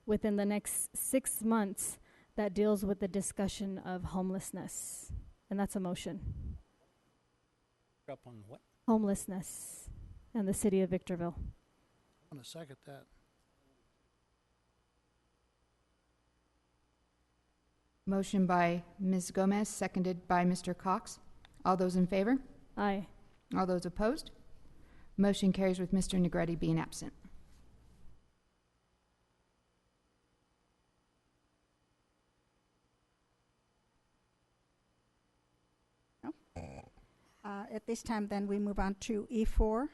within the next 6 months that deals with the discussion of homelessness. And that's a motion. Up on what? Homelessness in the city of Victorville. I want to second that. Motion by Ms. Gomez, seconded by Mr. Cox. All those in favor? Aye. All those opposed? Motion carries with Mr. Negretti being absent. At this time, then, we move on to E4,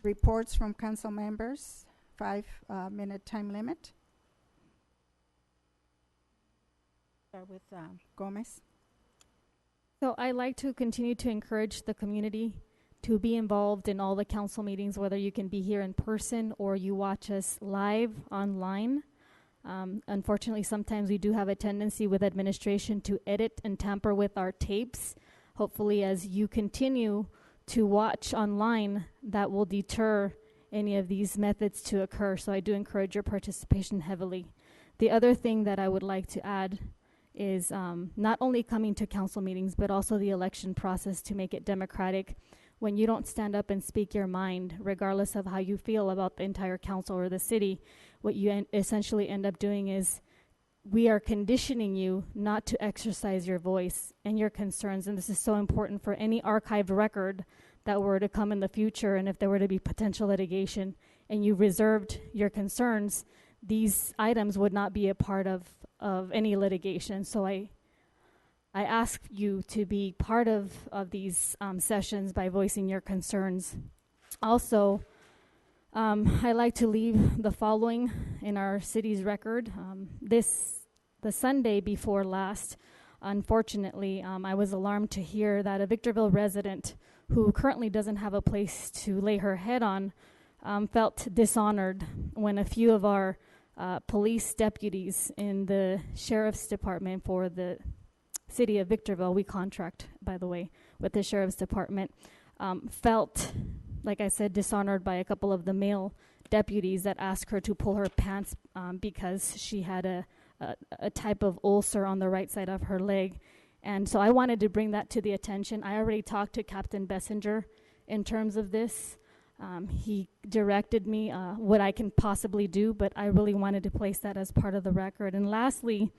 reports from council members, 5-minute time limit. Start with Gomez. So I like to continue to encourage the community to be involved in all the council meetings, whether you can be here in person or you watch us live online. Unfortunately, sometimes we do have a tendency with administration to edit and tamper with our tapes. Hopefully, as you continue to watch online, that will deter any of these methods to occur. So I do encourage your participation heavily. The other thing that I would like to add is not only coming to council meetings, but also the election process to make it democratic. When you don't stand up and speak your mind, regardless of how you feel about the entire council or the city, what you essentially end up doing is we are conditioning you not to exercise your voice and your concerns. And this is so important for any archived record that were to come in the future. And if there were to be potential litigation and you reserved your concerns, these items would not be a part of any litigation. So I ask you to be part of these sessions by voicing your concerns. Also, I like to leave the following in our city's record. The Sunday before last, unfortunately, I was alarmed to hear that a Victorville resident who currently doesn't have a place to lay her head on felt dishonored when a few of our police deputies in the sheriff's department for the city of Victorville, we contract, by the way, with the sheriff's department, felt, like I said, dishonored by a couple of the male deputies that asked her to pull her pants because she had a type of ulcer on the right side of her leg. And so I wanted to bring that to the attention. I already talked to Captain Bessinger in terms of this. He directed me what I can possibly do, but I really wanted to place that as part of the record. And lastly,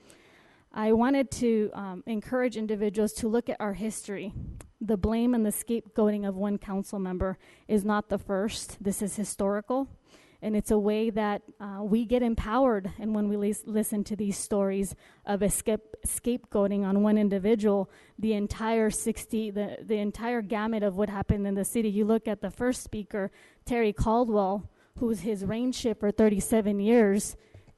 I wanted to encourage individuals to look at our history. The blame and the scapegoating of one council member is not the first. This is historical, and it's a way that we get empowered. And when we listen to these stories of scapegoating on one individual, the entire entire gamut of what happened in the city. You look at the first speaker, Terry Caldwell, who's his range for 37 years,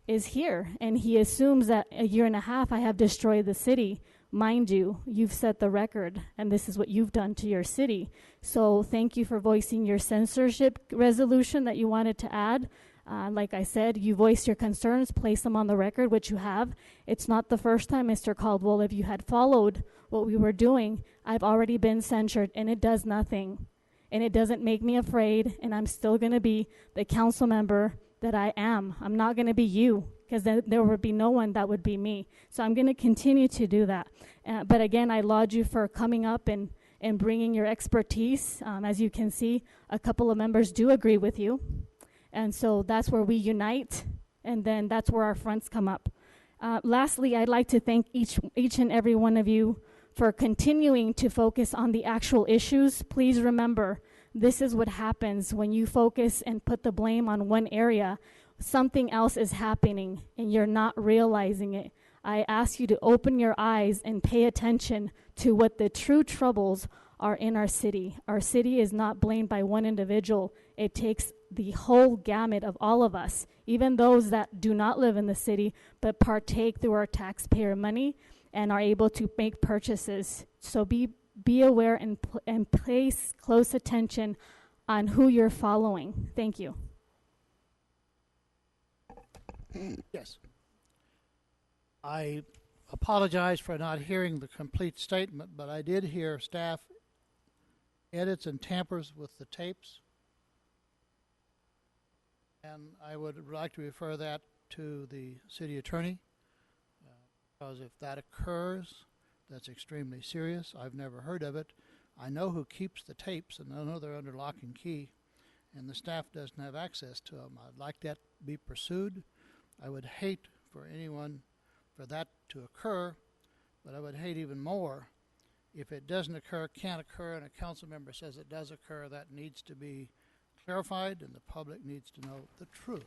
is here, and he assumes that a year and a half I have destroyed the city. Mind you, you've set the record, and this is what you've done to your city. So thank you for voicing your censorship resolution that you wanted to add. Like I said, you voiced your concerns, place them on the record, which you have. It's not the first time, Mr. Caldwell. If you had followed what we were doing, I've already been censured, and it does nothing. And it doesn't make me afraid, and I'm still going to be the council member that I am. I'm not going to be you, because there would be no one that would be me. So I'm going to continue to do that. But again, I laud you for coming up and bringing your expertise. As you can see, a couple of members do agree with you. And so that's where we unite, and then that's where our fronts come up. Lastly, I'd like to thank each and every one of you for continuing to focus on the actual issues. Please remember, this is what happens when you focus and put the blame on one area. Something else is happening, and you're not realizing it. I ask you to open your eyes and pay attention to what the true troubles are in our city. Our city is not blamed by one individual. It takes the whole gamut of all of us, even those that do not live in the city but partake through our taxpayer money and are able to make purchases. So be aware and place close attention on who you're following. Thank you. Yes. I apologize for not hearing the complete statement, but I did hear staff edits and tampers with the tapes. And I would like to refer that to the city attorney, because if that occurs, that's extremely serious. I've never heard of it. I know who keeps the tapes, and I know they're under lock and key, and the staff doesn't have access to them. I'd like that to be pursued. I would hate for anyone for that to occur, but I would hate even more if it doesn't occur, can't occur, and a council member says it does occur. That needs to be clarified, and the public needs to know the truth.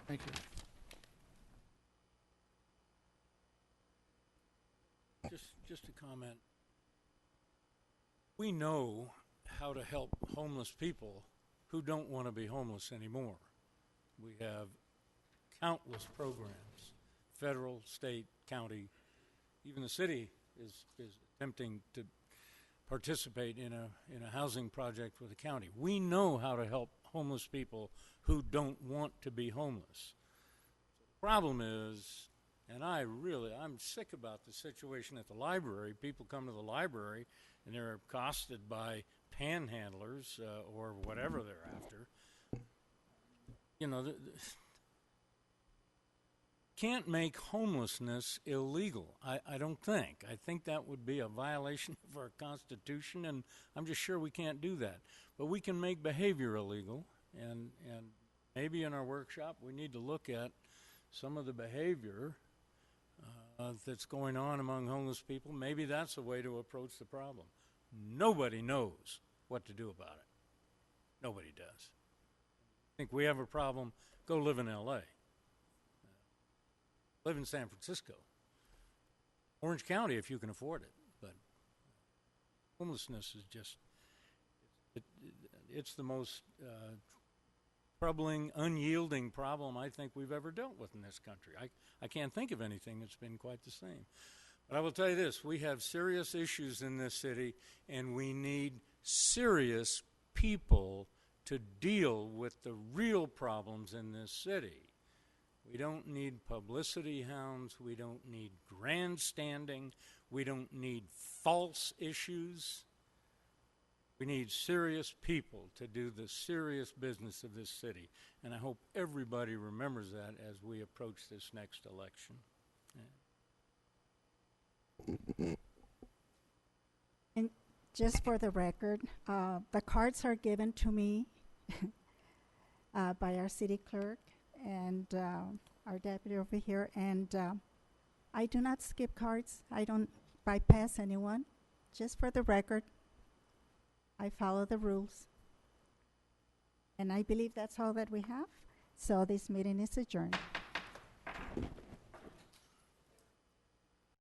Thank you. Just a comment. We know how to help homeless people who don't want to be homeless anymore. We have countless programs, federal, state, county, even the city is attempting to participate in a housing project with the county. We know how to help homeless people who don't want to be homeless. The problem is, and I'm sick about the situation at the library. People come to the library and they're accosted by panhandlers or whatever they're after. You know, can't make homelessness illegal, I don't think. I think that would be a violation of our Constitution, and I'm just sure we can't do that. But we can make behavior illegal, and maybe in our workshop we need to look at some of the behavior that's going on among homeless people. Maybe that's a way to approach the problem. Nobody knows what to do about it. Nobody does. Think we have a problem, go live in L.A. Live in San Francisco. Orange County if you can afford it. But homelessness is just, it's the most troubling, unyielding problem I think we've ever dealt with in this country. I can't think of anything that's been quite the same. But I will tell you this, we have serious issues in this city, and we need serious people to deal with the real problems in this city. We don't need publicity hounds. We don't need grandstanding. We don't need false issues. We need serious people to do the serious business of this city. And I hope everybody remembers that as we approach this next election. Yeah. And just for the record, the cards are given to me by our city clerk and our deputy over here, and I do not skip cards. I don't bypass anyone. Just for the record, I follow the rules. And I believe that's all that we have. So this meeting is adjourned.